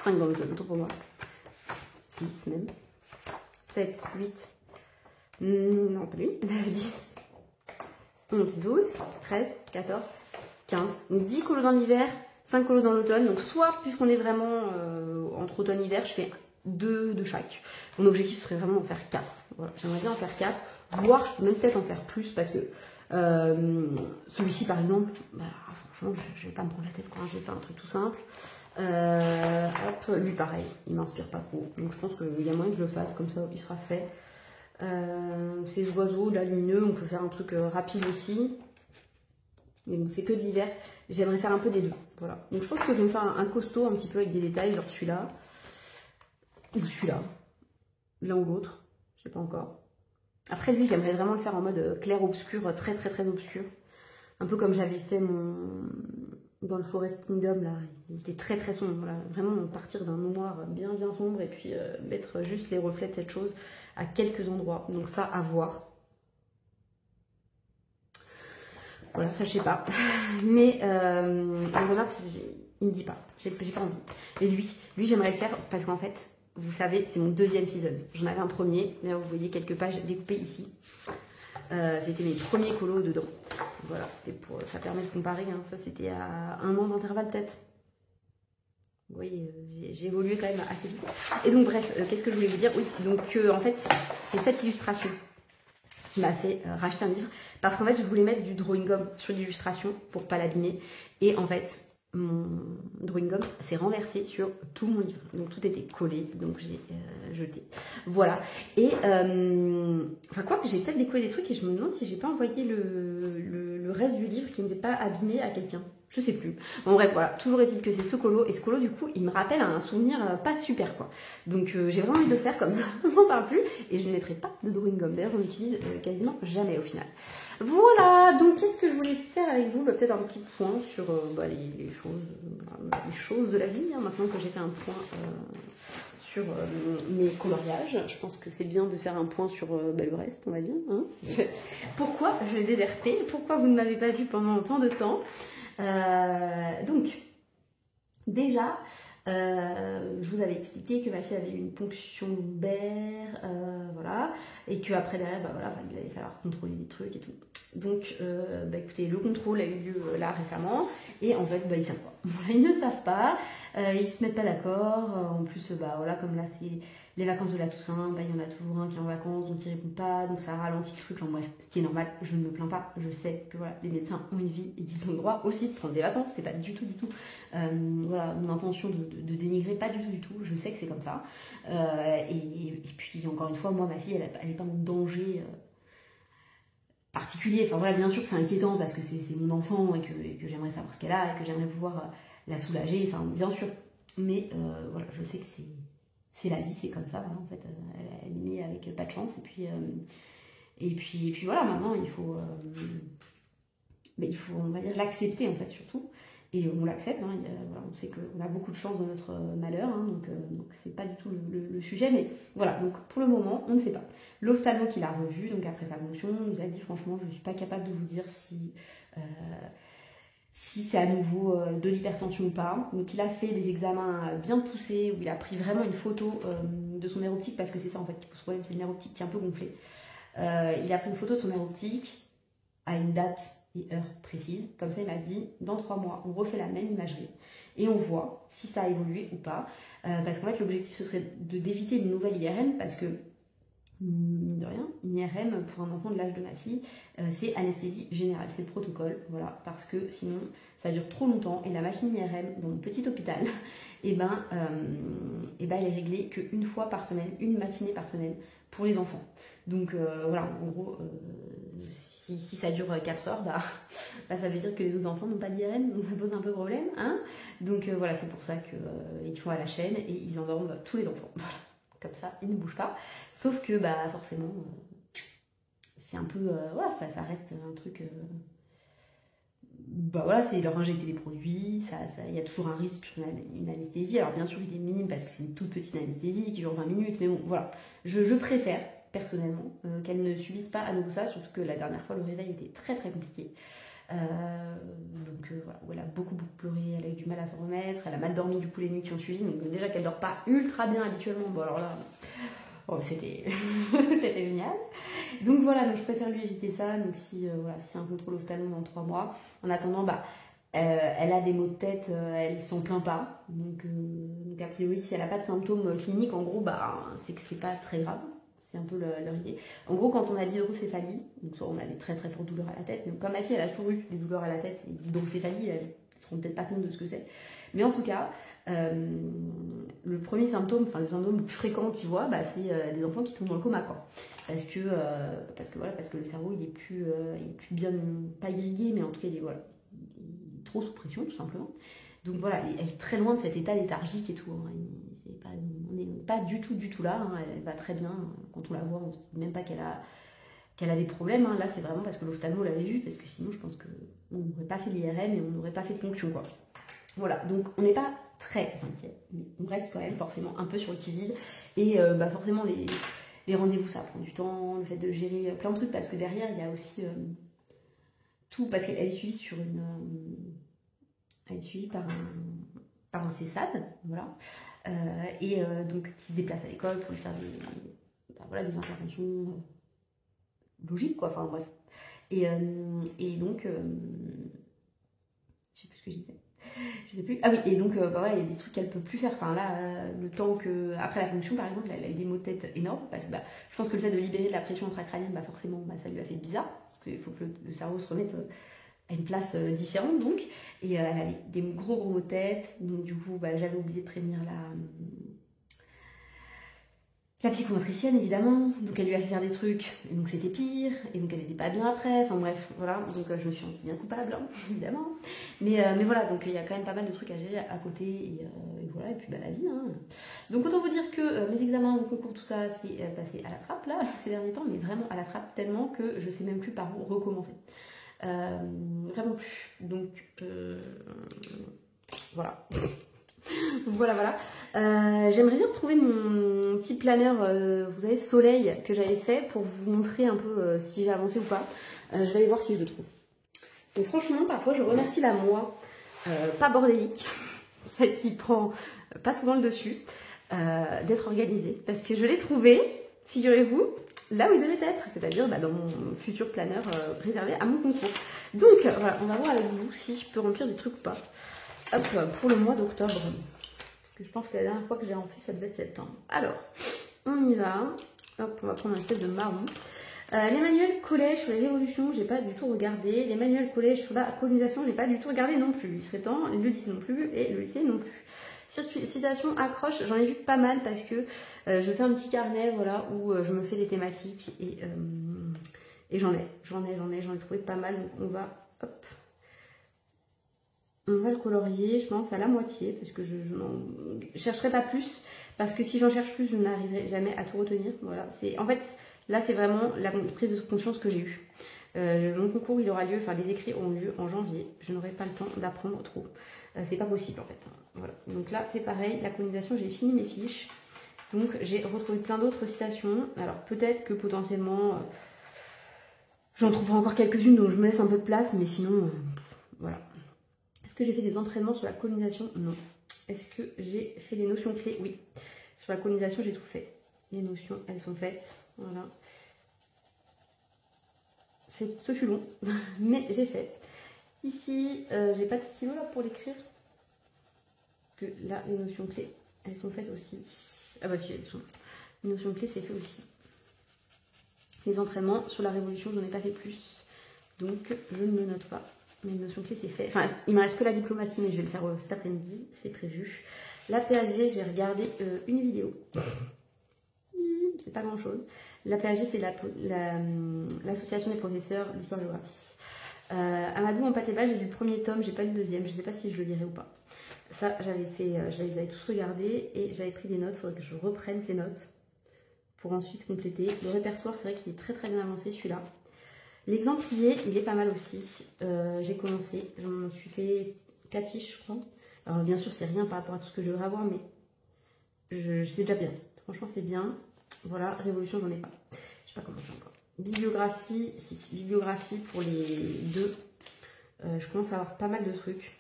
5 dans l'automne, autant pour moi. 6 même. 7, 8, non pas lui, 10, 11, 12, 13, 14, 15. Donc 10 colos dans l'hiver, 5 colos dans l'automne. Donc soit, puisqu'on est vraiment entre automne et hiver, je fais 2 de chaque. Mon objectif serait vraiment d'en faire 4. Voilà, j'aimerais bien en faire 4. voire je peux même peut-être en faire plus parce que celui-ci par exemple, bah, franchement je vais pas me prendre la tête quand je vais faire un truc tout simple. Hop, lui pareil, il m'inspire pas trop, donc je pense qu'il y a moyen que je le fasse, comme ça il sera fait. Ces oiseaux là lumineux, on peut faire un truc rapide aussi, mais bon, c'est que de l'hiver, j'aimerais faire un peu des deux, voilà. Donc je pense que je vais me faire un costaud un petit peu avec des détails, genre celui-là, ou celui-là, l'un ou l'autre, je sais pas encore. Après lui, j'aimerais vraiment le faire en mode clair-obscur, très très très obscur. Un peu comme j'avais fait dans le Forest Kingdom, là. Il était très très sombre, voilà. Vraiment partir d'un noir bien bien sombre et puis mettre juste les reflets de cette chose à quelques endroits. Donc ça, à voir. Voilà, ça je sais pas. Mais Renard, il me dit pas. J'ai pas envie. Et lui j'aimerais le faire parce qu'en fait, vous savez, c'est mon deuxième season. J'en avais un premier. Là, vous voyez quelques pages découpées ici. C'était mes premiers colos dedans. Voilà, c'était pour. Ça permet de comparer. Hein. Ça, c'était à 1 an d'intervalle peut-être. Vous voyez, j'ai évolué quand même assez vite. Et donc bref, qu'est-ce que je voulais vous dire? Oui, donc en fait, c'est cette illustration qui m'a fait racheter un livre. Parce qu'en fait, je voulais mettre du drawing gum sur l'illustration pour pas l'abîmer. Et en fait, mon drawing gum s'est renversé sur tout mon livre. Donc tout était collé, donc j'ai jeté. Voilà. Et enfin quoi que j'ai peut-être découvert des trucs et je me demande si j'ai pas envoyé le reste du livre qui n'était pas abîmé à quelqu'un. Je sais plus. Bon bref, voilà. Toujours est-il que c'est ce colo. Et ce colo, du coup, il me rappelle un souvenir pas super, quoi. Donc j'ai vraiment envie de le faire comme ça. On n'en parle plus. Et je ne mettrai pas de drawing gum. D'ailleurs, on l'utilise quasiment jamais au final. Voilà. Donc qu'est-ce que je voulais faire avec vous? Peut-être un petit point sur les choses de la vie. Hein, maintenant que j'ai fait un point sur mes coloriages. Je pense que c'est bien de faire un point sur le reste, on va dire. Hein. Pourquoi j'ai déserté? Pourquoi vous ne m'avez pas vu pendant tant de temps? Donc, déjà, je vous avais expliqué que ma fille avait eu une ponction lombaire, voilà, et qu'après derrière, bah voilà, il allait falloir contrôler des trucs et tout. Donc, bah écoutez, le contrôle a eu lieu là récemment, et en fait, bah ils savent pas. Voilà, ils ne savent pas, ils se mettent pas d'accord. En plus, bah voilà, comme là c'est les vacances de la Toussaint, bah il y en a toujours un qui est en vacances, donc il répond pas, donc ça ralentit le truc. Enfin bref, ce qui est normal, je ne me plains pas. Je sais que voilà, les médecins ont une vie et qu'ils ont le droit aussi de prendre des vacances. C'est pas du tout, voilà, mon intention de dénigrer, pas du tout. Je sais que c'est comme ça. Et puis encore une fois, moi ma fille, elle est pas en danger particulier. Enfin voilà, bien sûr que c'est inquiétant parce que c'est mon enfant et que j'aimerais savoir ce qu'elle a et que j'aimerais pouvoir la soulager. Enfin bien sûr, mais voilà, je sais que c'est la vie, c'est comme ça. Voilà, en fait, elle est née avec pas de chance et puis voilà, maintenant il faut on va dire l'accepter en fait surtout. Et on l'accepte, hein, voilà, on sait qu'on a beaucoup de chance dans notre malheur, hein, donc c'est pas du tout le sujet, mais voilà, donc pour le moment, on ne sait pas. L'ophtalmo qui l'a revu, donc après sa ponction, nous a dit franchement, je ne suis pas capable de vous dire si c'est à nouveau de l'hypertension ou pas. Donc il a fait des examens bien poussés, où il a pris vraiment une photo de son nerf optique, parce que c'est ça en fait qui pose problème, c'est le nerf optique qui est un peu gonflé. Il a pris une photo de son nerf optique à une date et heure précise. Comme ça, il m'a dit, dans 3 mois, on refait la même imagerie et on voit si ça a évolué ou pas. Parce qu'en fait, l'objectif, ce serait d'éviter une nouvelle IRM parce que, mine de rien, une IRM pour un enfant de l'âge de ma fille, c'est anesthésie générale, c'est le protocole, voilà, parce que sinon, ça dure trop longtemps et la machine IRM dans mon petit hôpital, elle est réglée qu'une fois par semaine, une matinée par semaine pour les enfants. Donc voilà, en gros, si ça dure 4 heures, bah, ça veut dire que les autres enfants n'ont pas d'IRM, donc ça pose un peu problème. Hein, donc voilà, c'est pour ça qu'ils font à la chaîne et ils endorment tous les enfants. Voilà, comme ça, ils ne bougent pas. Sauf que bah, forcément, c'est un peu... voilà, ça reste un truc... bah voilà, c'est leur injecter les produits, il y a toujours un risque sur une anesthésie. Alors bien sûr, il est minime parce que c'est une toute petite anesthésie qui dure 20 minutes, mais bon, voilà. Je préfère, personnellement, qu'elle ne subisse pas à nouveau ça, surtout que la dernière fois, le réveil était très très compliqué. Voilà, où elle a beaucoup pleuré, elle a eu du mal à s'en remettre, elle a mal dormi du coup les nuits qui ont suivi, donc déjà qu'elle dort pas ultra bien habituellement, bon alors là... Oh, c'était génial. Donc voilà, donc je préfère lui éviter ça. Donc si c'est un contrôle ophtalmo dans 3 mois. En attendant, bah, elle a des maux de tête, elle s'en plaint pas. Donc a priori, si elle n'a pas de symptômes cliniques, en gros, bah, c'est que c'est pas très grave. C'est un peu leur idée. En gros, quand on a l'hydrocéphalie, donc soit on a des très très fortes douleurs à la tête, donc comme ma fille elle a toujours eu des douleurs à la tête et l'hydrocéphalie, elle ne se rend peut-être pas compte de ce que c'est. Mais en tout cas, le premier symptôme, enfin le symptôme le plus fréquent qu'ils voient, bah, c'est des enfants qui tombent dans le coma, quoi. Parce que le cerveau il est plus bien, pas irrigué, mais en tout cas il est trop sous pression tout simplement. Donc voilà, elle est très loin de cet état léthargique et tout. Hein. On n'est pas du tout là. Hein. Elle va très bien. Quand on la voit, on ne se dit même pas qu'elle a des problèmes. Hein. Là, c'est vraiment parce que l'ophtalmo l'avait vue, parce que sinon, je pense qu'on n'aurait pas fait l'IRM et on n'aurait pas fait de ponction, quoi. Voilà, donc on n'est pas très inquiet, mais on reste quand même forcément un peu sur le qui-vive. Et forcément, les rendez-vous, ça prend du temps, le fait de gérer plein de trucs, parce que derrière, il y a aussi tout, parce qu'elle est suivie sur une... elle est suivie par un CESAD, voilà, donc qui se déplace à l'école pour lui faire des interventions logiques, quoi, enfin bref. Et donc, je sais plus ce que je disais. Je sais plus. Ah oui, et donc, il y a des trucs qu'elle peut plus faire. Enfin là, le temps que. Après la ponction, par exemple, elle a eu des maux de tête énormes. Parce que je pense que le fait de libérer de la pression intracrânienne, forcément, ça lui a fait bizarre. Parce qu'il faut que le cerveau se remette à une place différente, donc. Et elle avait des gros maux de tête. Donc, du coup, j'avais oublié de prévenir la psychomotricienne, évidemment, donc elle lui a fait faire des trucs, et donc c'était pire, et donc elle n'était pas bien après, enfin bref, voilà, donc je me suis sentie bien coupable, hein, évidemment, mais voilà, donc il y a quand même pas mal de trucs à gérer à côté, et voilà, et puis la vie, hein. Donc autant vous dire que mes examens, mon concours, tout ça, c'est passé à la trappe, là, ces derniers temps, mais vraiment à la trappe, tellement que je sais même plus par où recommencer. Vraiment plus, donc voilà. Voilà. J'aimerais bien retrouver mon petit planeur, vous savez, soleil, que j'avais fait pour vous montrer un peu si j'ai avancé ou pas. Je vais aller voir si je le trouve. Et franchement, parfois, je remercie la moi, pas bordélique, celle qui prend pas souvent le dessus, d'être organisée. Parce que je l'ai trouvé, figurez-vous, là où il devait être, c'est-à-dire dans mon futur planeur réservé à mon concours. Donc, voilà, on va voir avec vous si je peux remplir des trucs ou pas. Hop, pour le mois d'octobre. Parce que je pense que la dernière fois que j'ai rempli, ça devait être septembre. Alors, on y va. Hop, on va prendre un espèce de marron. Les manuels collège sur les révolutions, j'ai pas du tout regardé. Les manuels collège sur la colonisation, j'ai pas du tout regardé non plus. Il serait temps, le lycée non plus, et le lycée non plus. Citation accroche, j'en ai vu pas mal parce que je fais un petit carnet, voilà, où je me fais des thématiques et j'en ai trouvé pas mal. Donc on va, hop. On va le colorier, je pense, à la moitié, parce que je n'en chercherai pas plus, parce que si j'en cherche plus, je n'arriverai jamais à tout retenir. Voilà, en fait, là, c'est vraiment la prise de conscience que j'ai eue. Mon concours, il aura lieu, enfin, les écrits auront lieu en janvier. Je n'aurai pas le temps d'apprendre trop. C'est pas possible, en fait. Voilà. Donc là, c'est pareil, la colonisation, j'ai fini mes fiches. Donc, j'ai retrouvé plein d'autres citations. Alors, peut-être que potentiellement, j'en trouverai encore quelques-unes, donc je me laisse un peu de place, mais sinon, voilà. Est-ce que j'ai fait des entraînements sur la colonisation? Non. Est-ce que j'ai fait les notions clés? Oui. Sur la colonisation, j'ai tout fait. Les notions, elles sont faites. Voilà. Ce fut long, mais j'ai fait. Ici, j'ai pas de stylo là pour l'écrire. Parce que là, les notions clés, elles sont faites aussi. Ah bah si, elles sont. Les notions clés, c'est fait aussi. Les entraînements sur la révolution, j'en ai pas fait plus. Donc, je ne le note pas. Mais les notions clés, c'est fait. Enfin, il me reste que la diplomatie, mais je vais le faire cet après-midi, c'est prévu. La PHG, j'ai regardé une vidéo. C'est pas grand-chose. La PHG, c'est l'association des professeurs d'histoire-géographie. Amadou en pâté bas, j'ai lu le premier tome, j'ai pas lu le deuxième. Je sais pas si je le lirai ou pas. Ça, je les avais tous regardés et j'avais pris des notes. Il faudrait que je reprenne ces notes pour ensuite compléter. Le répertoire, c'est vrai qu'il est très très bien avancé celui-là. L'exemplier, il est pas mal aussi. J'ai commencé, j'en suis fait 4 fiches, je crois. Alors bien sûr, c'est rien par rapport à tout ce que je devrais avoir, mais c'est déjà bien. Franchement, c'est bien. Voilà, révolution, j'en ai pas. Je sais pas comment c'est encore. Bibliographie, bibliographie pour les deux. Je commence à avoir pas mal de trucs.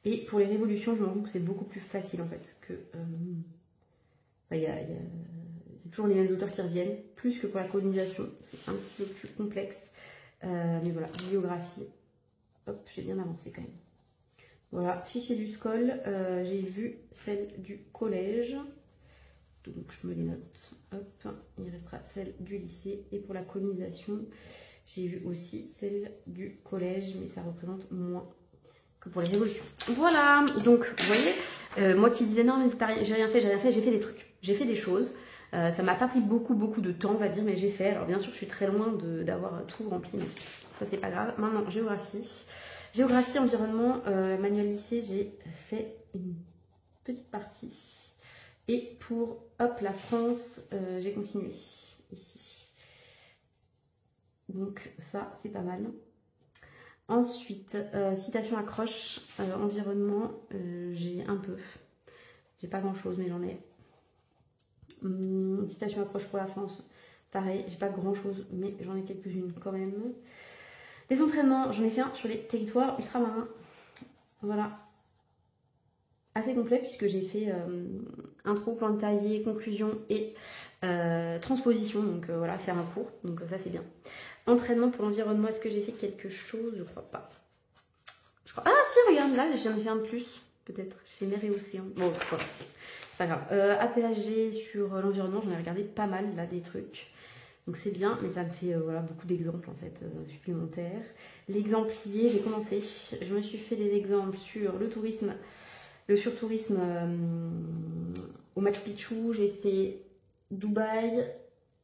Et pour les révolutions, je me rends compte que c'est beaucoup plus facile en fait. C'est toujours les mêmes auteurs qui reviennent, plus que pour la colonisation. C'est un petit peu plus complexe. Mais voilà, bibliographie. Hop, j'ai bien avancé quand même. Voilà, fichier du SCOL. J'ai vu celle du collège. Donc je me les note. hop, il restera celle du lycée. Et pour la colonisation, j'ai vu aussi celle du collège, mais ça représente moins que pour les révolutions. Voilà, donc vous voyez, moi qui disais non, mais j'ai rien fait, j'ai fait des trucs, j'ai fait des choses. Ça m'a pas pris beaucoup de temps, on va dire, mais j'ai fait. Alors bien sûr, je suis très loin d'avoir tout rempli, mais ça c'est pas grave. Maintenant, géographie. Géographie, environnement, manuel lycée, j'ai fait une petite partie. Et pour, hop, la France, j'ai continué ici. Donc ça, c'est pas mal. Ensuite, citation accroche, environnement, j'ai un peu. J'ai pas grand chose, mais j'en ai. Citation accroche pour la France, pareil, j'ai pas grand chose, mais j'en ai quelques-unes quand même. Les entraînements, j'en ai fait un sur les territoires ultramarins. Voilà. Assez complet puisque j'ai fait intro, plan de taillé, conclusion et transposition. Donc voilà, faire un cours. Donc ça c'est bien. Entraînement pour l'environnement, est-ce que j'ai fait quelque chose? Je crois pas. Ah si, regarde, là j'en ai fait un de plus. Peut-être. J'ai fait mer et océan. Bon, voilà. C'est pas grave. APHG sur l'environnement, j'en ai regardé pas mal là des trucs. Donc c'est bien, mais ça me fait voilà, beaucoup d'exemples en fait supplémentaires. L'exemplier, j'ai commencé. Je me suis fait des exemples sur le tourisme, le surtourisme au Machu Picchu. J'ai fait Dubaï.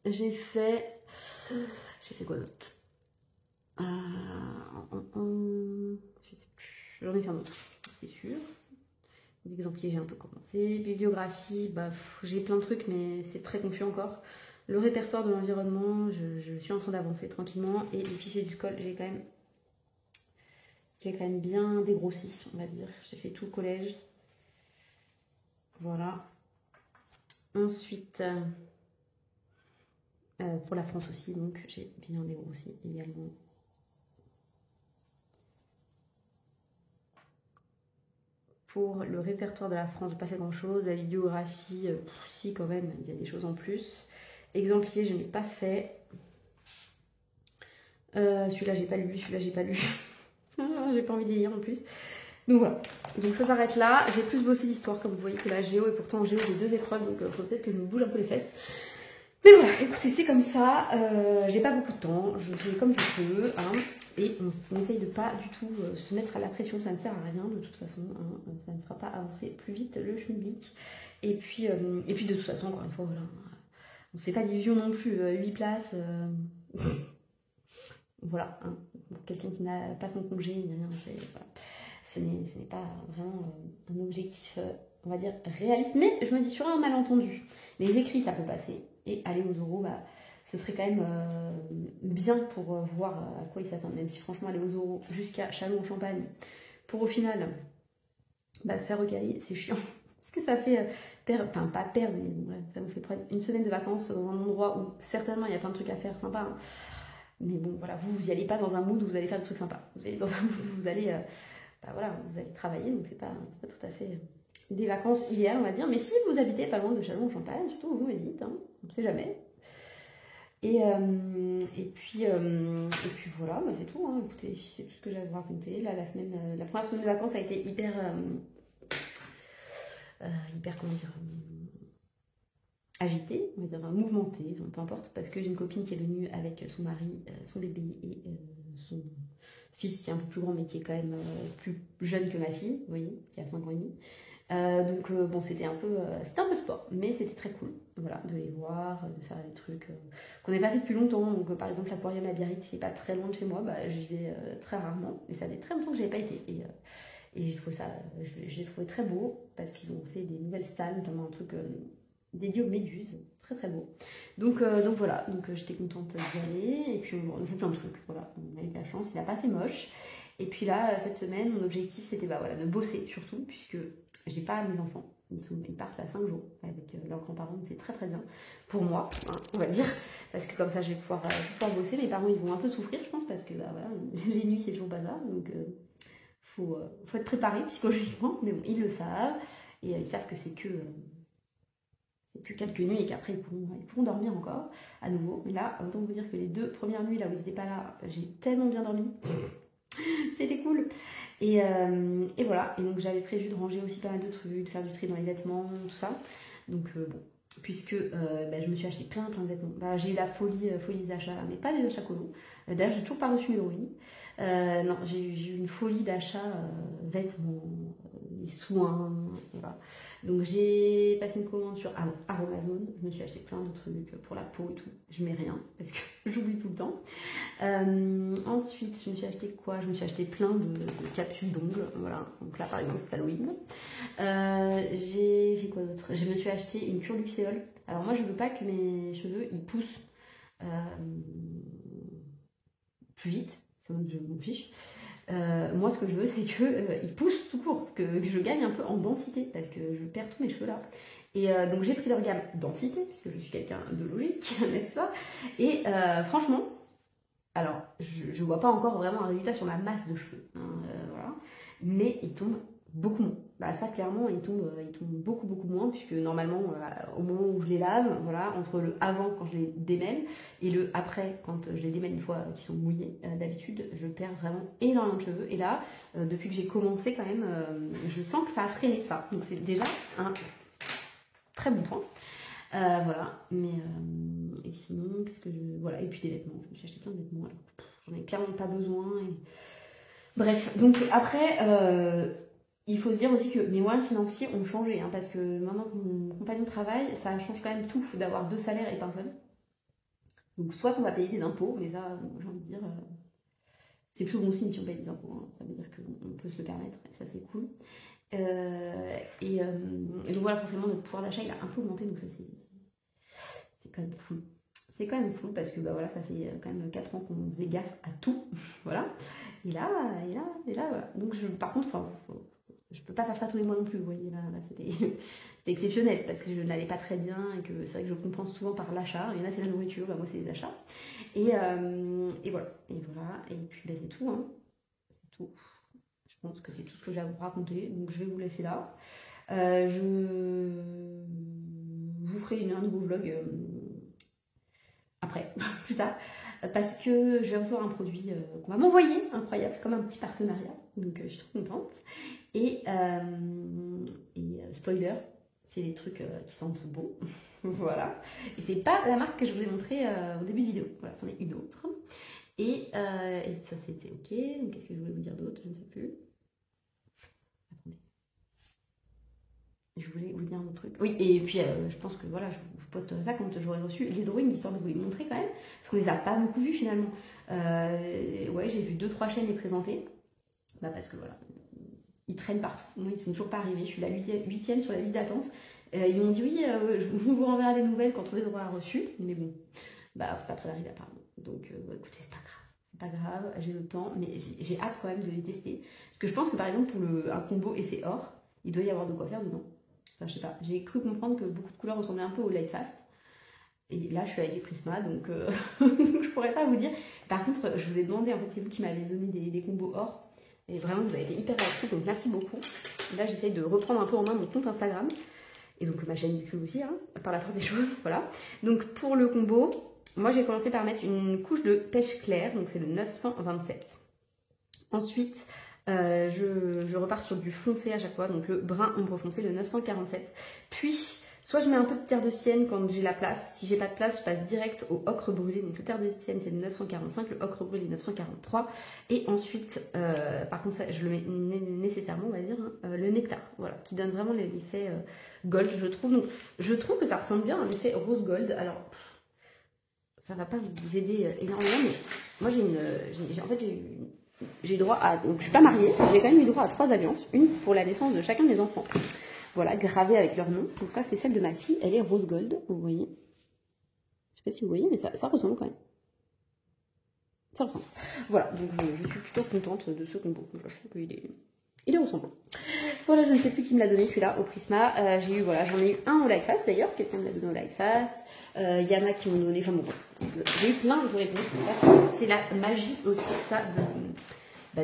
J'ai fait quoi d'autre? Je sais plus. J'en ai fait un autre, c'est sûr. L'exemplier, j'ai un peu commencé. Bibliographie, bah, j'ai plein de trucs, mais c'est très confus encore. Le répertoire de l'environnement, je suis en train d'avancer tranquillement. Et les fichiers du col, j'ai quand même bien dégrossi, on va dire. J'ai fait tout le collège. Voilà. Ensuite, pour la France aussi, donc j'ai bien dégrossi également. Pour le répertoire de la France, j'ai pas fait grand chose. La bibliographie, si quand même, il y a des choses en plus. Exemplier, je n'ai pas fait. Celui-là, j'ai pas lu. J'ai pas envie de lire en plus. Donc voilà. Donc ça s'arrête là. J'ai plus bossé l'histoire, comme vous voyez, que la géo. Et pourtant, en géo, j'ai 2 épreuves. Donc il faut peut-être que je me bouge un peu les fesses. Mais voilà, écoutez, c'est comme ça. J'ai pas beaucoup de temps. Je fais comme je peux. Hein, et on essaye de pas du tout se mettre à la pression. Ça ne sert à rien de toute façon. Hein, ça ne fera pas avancer plus vite le schmilblick. Et puis de toute façon, encore une fois, voilà. On ne se fait pas division non plus. 8 places. Voilà, hein, pour quelqu'un qui n'a pas son congé, rien, voilà. Ce n'est pas vraiment un objectif, on va dire, réaliste. Mais je me dis sur un malentendu, les écrits, ça peut passer. Et aller aux oraux, bah, ce serait quand même bien pour voir à quoi ils s'attendent. Même si franchement, aller aux oraux jusqu'à Châlons-en-Champagne, pour au final bah, se faire recaler, c'est chiant. Parce que ça fait enfin pas perdre, mais ouais, ça vous fait prendre une semaine de vacances dans un endroit où certainement il y a plein de trucs à faire sympas. Hein. Mais bon, voilà, vous n'y allez pas dans un mood où vous allez faire des trucs sympas. Vous allez dans un mood où vous allez, bah voilà, vous allez travailler, donc c'est pas tout à fait des vacances idéales, on va dire. Mais si vous habitez pas loin de Châlons-en-Champagne, surtout vous me dites, hein, on ne sait jamais. Et puis voilà, bah c'est tout. Hein. Écoutez, c'est tout ce que j'ai à vous raconter. Là, la première semaine de vacances a été hyper comment dire, agitée, on va dire mouvementée, peu importe, parce que j'ai une copine qui est venue avec son mari, son bébé et son fils qui est un peu plus grand mais qui est quand même plus jeune que ma fille, vous voyez, qui a 5 ans et demi. Donc bon, c'était un peu sport, mais c'était très cool, voilà, de les voir, de faire des trucs qu'on n'a pas fait depuis longtemps. Donc par exemple l'aquarium à Biarritz, qui est pas très loin de chez moi, bah, j'y vais très rarement, et ça fait très longtemps que j'avais pas été. Et j'ai trouvé ça, je l'ai trouvé très beau parce qu'ils ont fait des nouvelles salles, notamment un truc dédié aux méduses, très très beau. Donc voilà, donc j'étais contente d'y aller. Et puis on a fait plein de trucs, voilà, on a eu de la chance, il n'a pas fait moche. Et puis là, cette semaine, mon objectif c'était bah, voilà, de bosser surtout, puisque j'ai pas mes enfants. Ils partent à 5 jours avec leurs grands-parents, c'est très très bien pour moi, hein, on va dire, parce que comme ça je vais pouvoir bosser. Mes parents ils vont un peu souffrir, je pense, parce que bah, voilà, les nuits c'est toujours pas là, donc faut être préparé psychologiquement, mais bon, ils le savent, et ils savent que c'est que quelques nuits et qu'après ils pourront dormir encore à nouveau. Mais là, autant vous dire que les 2 premières nuits là où ils n'étaient pas là, j'ai tellement bien dormi. C'était cool. Et voilà. Et donc j'avais prévu de ranger aussi pas mal de trucs, de faire du tri dans les vêtements, tout ça. Donc bon, puisque je me suis acheté plein de vêtements. J'ai eu la folie des achats, mais pas des achats colo. D'ailleurs, j'ai toujours pas reçu mes drawings. Non, j'ai eu une folie d'achats, vêtements, des soins, voilà. Donc j'ai passé une commande sur Amazon, je me suis acheté plein de trucs pour la peau et tout. Je mets rien, parce que j'oublie tout le temps. Ensuite, je me suis acheté quoi? Je me suis acheté plein de capsules d'ongles, voilà. Donc là, par exemple, c'est Halloween. J'ai fait quoi d'autre? Je me suis acheté une cure luxéol. Alors moi, je veux pas que mes cheveux, ils poussent plus vite, ça je m'en fiche. Moi, ce que je veux, c'est qu'ils poussent tout court, que je gagne un peu en densité, parce que je perds tous mes cheveux là. Et donc, j'ai pris leur gamme densité, puisque je suis quelqu'un de logique, n'est-ce pas? Et franchement, alors, je vois pas encore vraiment un résultat sur ma masse de cheveux, hein, voilà. Mais ils tombent beaucoup moins. Ça, clairement, ils tombent beaucoup moins, puisque normalement, au moment où je les lave, voilà, entre le avant quand je les démêle et le après quand je les démêle une fois qu'ils sont mouillés, d'habitude, je perds vraiment énormément de cheveux. Et là, depuis que j'ai commencé quand même, je sens que ça a freiné ça. Donc c'est déjà un très bon point. Voilà, mais et sinon, qu'est-ce que je... Voilà, et puis des vêtements, je me suis acheté plein de vêtements, alors j'en ai clairement pas besoin. Bref, donc après, il faut se dire aussi que mes moyens financiers ont changé, hein, parce que maintenant que mon compagnon travaille, ça change quand même tout d'avoir 2 salaires et pas un seul. Donc soit on va payer des impôts, mais ça, j'ai envie de dire, c'est plutôt bon signe si on paye des impôts, hein. Ça veut dire qu'on peut se le permettre, et ça c'est cool. Et donc voilà, forcément notre pouvoir d'achat il a un peu augmenté, donc ça c'est quand même cool. C'est quand même cool parce que voilà, ça fait quand même 4 ans qu'on faisait gaffe à tout, voilà. Et là, voilà. Donc par contre, je peux pas faire ça tous les mois non plus, vous voyez, là c'était exceptionnel, c'est parce que je n'allais pas très bien et que c'est vrai que je compense souvent par l'achat. Il y en a c'est la nourriture, moi c'est les achats. Et voilà, et puis c'est tout, hein. C'est tout. Je pense que c'est tout ce que j'ai à vous raconter, donc je vais vous laisser là. Je vous ferai un nouveau vlog après, plus tard, parce que je vais recevoir un produit qu'on va m'envoyer, incroyable, c'est comme un petit partenariat, donc je suis trop contente. Et spoiler, c'est des trucs qui sentent bon, voilà. Et c'est pas la marque que je vous ai montré au début de vidéo, voilà, c'en est une autre. Et ça c'était ok, donc qu'est-ce que je voulais vous dire d'autre, je ne sais plus. Attendez. Je voulais vous dire un autre truc. Oui, et puis je pense que voilà, je vous posterai ça quand j'aurai reçu les drawings, histoire de vous les montrer quand même, parce qu'on les a pas beaucoup vus finalement. Ouais, j'ai vu 2-3 chaînes les présenter, parce que voilà, ils traînent partout. Moi, ils sont toujours pas arrivés. Je suis la 8e sur la liste d'attente. Ils m'ont dit oui, on vous renverra des nouvelles quand on les aura reçues. Mais bon, c'est pas près d'arriver apparemment. Donc écoutez, c'est pas grave. C'est pas grave, j'ai le temps, mais j'ai hâte quand même de les tester. Parce que je pense que par exemple, pour un combo effet or, il doit y avoir de quoi faire dedans. Enfin, je sais pas. J'ai cru comprendre que beaucoup de couleurs ressemblaient un peu au Light Fast. Et là, je suis avec les Prisma, donc je pourrais pas vous dire. Par contre, je vous ai demandé, en fait, c'est vous qui m'avez donné des combos or. Et vraiment, vous avez été hyper réactifs, donc merci beaucoup. Et là, j'essaye de reprendre un peu en main mon compte Instagram. Et donc ma chaîne YouTube aussi, hein, par la force des choses, voilà. Donc pour le combo, moi j'ai commencé par mettre une couche de pêche claire, donc c'est le 927. Ensuite, je repars sur du foncé à chaque fois, donc le brun ombre foncé, le 947. Puis, soit je mets un peu de terre de sienne quand j'ai la place. Si j'ai pas de place, je passe direct au ocre brûlé. Donc le terre de sienne, c'est le 945, le ocre brûlé, 943. Et ensuite, par contre, ça, je le mets nécessairement, on va dire, hein, le nectar, voilà, qui donne vraiment l'effet gold, je trouve. Donc, je trouve que ça ressemble bien à un effet rose gold. Alors, ça va pas vous aider énormément, mais moi, j'ai eu droit à... Donc, je suis pas mariée, j'ai quand même eu droit à 3 alliances. Une pour la naissance de chacun des enfants. Voilà, gravée avec leur nom. Donc ça, c'est celle de ma fille. Elle est rose gold, vous voyez. Je sais pas si vous voyez, mais ça ressemble quand même. Ça ressemble. Voilà, donc je suis plutôt contente de ce combo. Je trouve qu'il est ressemblant. Voilà, je ne sais plus qui me l'a donné celui-là au Prisma. J'en ai eu un au Light Fast d'ailleurs. Quelqu'un me l'a donné au Light Fast. Il y en a qui m'ont donné... Enfin bon, j'ai eu plein de réponses. C'est la magie aussi, ça, de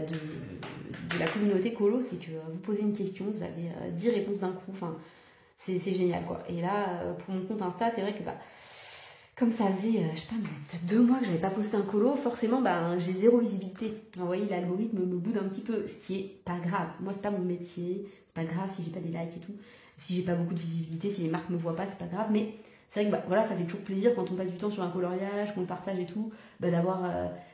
la communauté colo, c'est que vous posez une question, vous avez 10 réponses d'un coup, enfin c'est génial quoi. Et là pour mon compte Insta, c'est vrai que comme ça faisait je sais pas 2 mois que j'avais pas posté un colo, forcément j'ai 0 visibilité. Vous voyez, l'algorithme me boude un petit peu, ce qui est pas grave. Moi c'est pas mon métier, c'est pas grave si j'ai pas des likes et tout. si j'ai pas beaucoup de visibilité, si les marques me voient pas, c'est pas grave, mais c'est vrai que bah, voilà, ça fait toujours plaisir quand on passe du temps sur un coloriage, qu'on le partage et tout, bah, d'avoir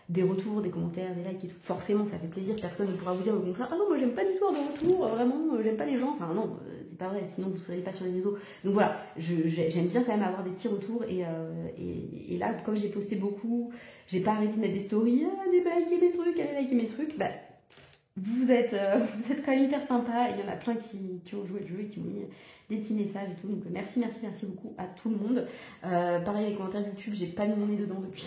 des retours, des commentaires, des likes et tout. Forcément, ça fait plaisir, personne ne pourra vous dire au contraire, ah non, moi j'aime pas du tout avoir de retour, vraiment, j'aime pas les gens. Enfin non, c'est pas vrai, sinon vous seriez pas sur les réseaux. Donc voilà, j'aime bien quand même avoir des petits retours et là, comme j'ai posté beaucoup, j'ai pas arrêté de mettre des stories, ah, allez liker mes trucs, allez liker mes trucs, bah vous êtes quand même hyper sympa. Il y en a plein qui ont joué le jeu et qui m'ont mis des petits messages et tout. Donc merci beaucoup à tout le monde. Pareil, les commentaires YouTube, j'ai pas mis mon nez dedans depuis.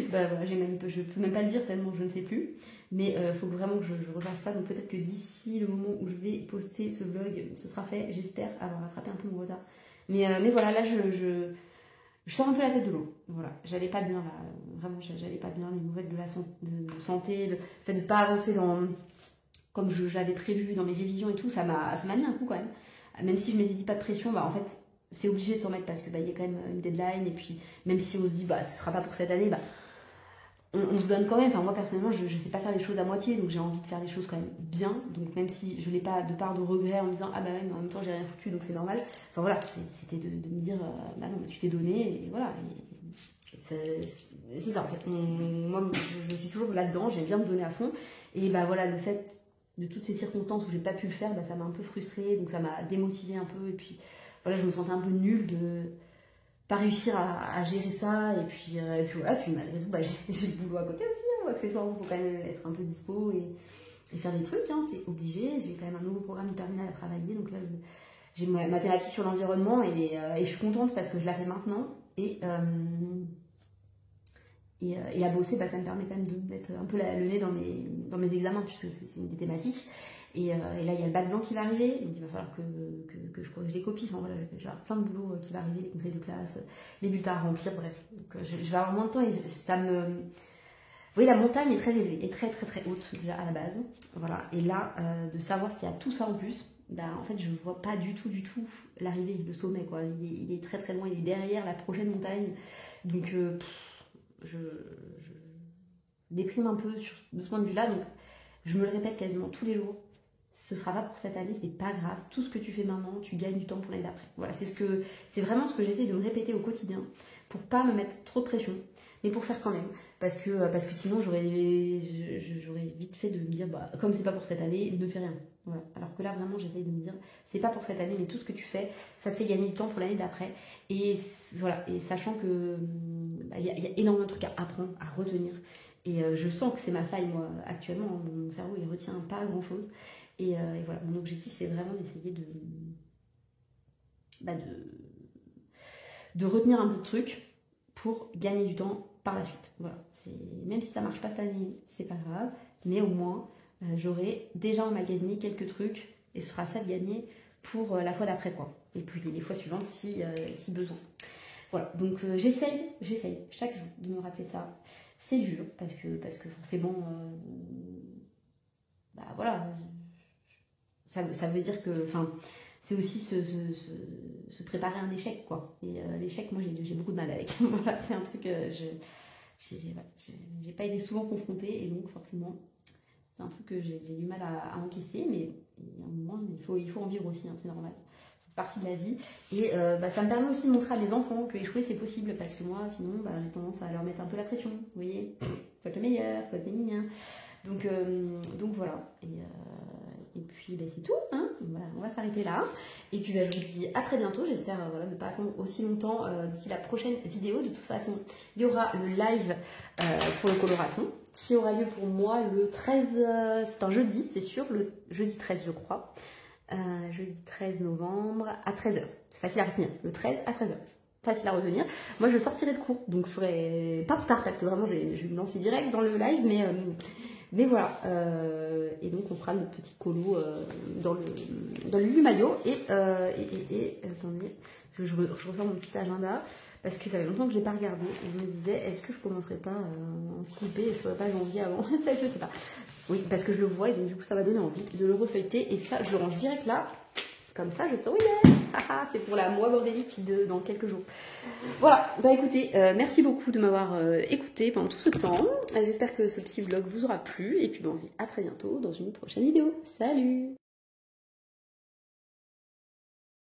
Bah voilà, je peux même pas le dire tellement je ne sais plus. Mais il faut vraiment que je refasse ça. Donc peut-être que d'ici le moment où je vais poster ce vlog, ce sera fait. J'espère avoir rattrapé un peu mon retard. Mais voilà, là je sors un peu la tête de l'eau. Voilà, j'allais pas bien là, vraiment j'allais pas bien, les nouvelles de la de santé, le fait de pas avancer comme j'avais prévu dans mes révisions et tout, ça m'a mis un coup quand même. Même si je m'étais dit pas de pression, bah en fait c'est obligé de s'en mettre parce que bah il y a quand même une deadline et puis même si on se dit bah ce sera pas pour cette année, bah on se donne quand même. Enfin moi personnellement je sais pas faire les choses à moitié, donc j'ai envie de faire les choses quand même bien. Donc même si je l'ai pas de part de regret en me disant ah bah ouais mais en même temps j'ai rien foutu donc c'est normal. Enfin voilà, c'était de me dire bah non tu t'es donné et voilà. C'est ça en fait. Moi je suis toujours là-dedans, j'aime bien me donner à fond. Et bah voilà, le fait de toutes ces circonstances où j'ai pas pu le faire, bah, ça m'a un peu frustrée, donc ça m'a démotivée un peu. Et puis voilà, je me sentais un peu nulle de pas réussir à gérer ça. Et puis voilà, puis malgré tout, bah, j'ai le boulot à côté aussi. Hein, accessoirement, il faut quand même être un peu dispo et faire des trucs, hein, c'est obligé. J'ai quand même un nouveau programme terminal à travailler, donc là j'ai ma thématique sur l'environnement et je suis contente parce que je la fais maintenant. Et à bosser, bah, ça me permet quand même d'être un peu le nez dans mes examens, puisque c'est une des thématiques. Et là, il y a le bac blanc qui va arriver, donc il va falloir que je corrige les copies. Enfin voilà, j'ai plein de boulot qui va arriver, les conseils de classe, les bulletins à remplir, bref. Donc je vais avoir moins de temps et ça me... Vous voyez, la montagne est très élevée, et très très très haute déjà à la base. Voilà. Et là, de savoir qu'il y a tout ça en plus, bah, en fait, je ne vois pas du tout l'arrivée, le sommet, quoi. Il est très très loin, il est derrière la prochaine montagne. Donc... je déprime un peu de ce point de vue-là, donc je me le répète quasiment tous les jours. Ce sera pas pour cette année, c'est pas grave. Tout ce que tu fais maintenant, tu gagnes du temps pour l'année d'après. Voilà, c'est vraiment ce que j'essaie de me répéter au quotidien pour pas me mettre trop de pression, mais pour faire quand même. Parce que sinon, j'aurais vite fait de me dire, bah, comme c'est pas pour cette année, ne fais rien. Voilà. Alors que là, vraiment, j'essaie de me dire, c'est pas pour cette année, mais tout ce que tu fais, ça te fait gagner du temps pour l'année d'après. Et voilà, et sachant que y a énormément de trucs à apprendre, à retenir. Et je sens que c'est ma faille, moi, actuellement. Mon cerveau, il retient pas grand-chose. Et voilà, mon objectif, c'est vraiment d'essayer de retenir un peu de trucs pour gagner du temps par la suite. Voilà. Même si ça marche pas cette année, c'est pas grave. Mais au moins, j'aurai déjà emmagasiné quelques trucs et ce sera ça de gagner pour la fois d'après, quoi. Et puis les fois suivantes si besoin. Voilà, donc j'essaye chaque jour de me rappeler ça. C'est dur parce que forcément, bah voilà, ça veut dire que, enfin, c'est aussi se préparer à un échec, quoi. Et l'échec, moi, j'ai beaucoup de mal avec. Voilà, c'est un truc que j'ai pas été souvent confrontée et donc forcément, c'est un truc que j'ai du mal à encaisser, mais il y a un moment, il faut en vivre aussi, hein, c'est normal. Partie de la vie et ça me permet aussi de montrer à mes enfants que échouer c'est possible parce que moi sinon j'ai tendance à leur mettre un peu la pression, vous voyez, faut être le meilleur, faut être mignon, donc voilà et puis c'est tout, hein. On va s'arrêter là et puis je vous dis à très bientôt, j'espère ne pas attendre aussi longtemps d'ici la prochaine vidéo. De toute façon il y aura le live pour le coloraton qui aura lieu pour moi le 13, c'est un jeudi, c'est sûr, le jeudi 13 je crois. Jeudi 13 novembre à 13h. C'est facile à retenir. Le 13 à 13h. Facile à retenir. Moi, je sortirai de cours, donc je serai pas en retard parce que vraiment, je vais me lancer direct dans le live, mais voilà. Et donc, on fera notre petit colo dans le Lulu Maillot. Et attendez, je ressors mon petit agenda parce que ça fait longtemps que je l'ai pas regardé. Et je me disais, est-ce que je commencerai pas à anticiper et je ferai pas janvier avant. Je sais pas. Oui, parce que je le vois et donc du coup ça m'a donné envie de le refeuilleter et ça je le range direct là, comme ça je sais où il est. C'est pour la moi bordélique dans quelques jours. Voilà, bah écoutez, merci beaucoup de m'avoir écouté pendant tout ce temps. J'espère que ce petit vlog vous aura plu et puis on se dit à très bientôt dans une prochaine vidéo. Salut!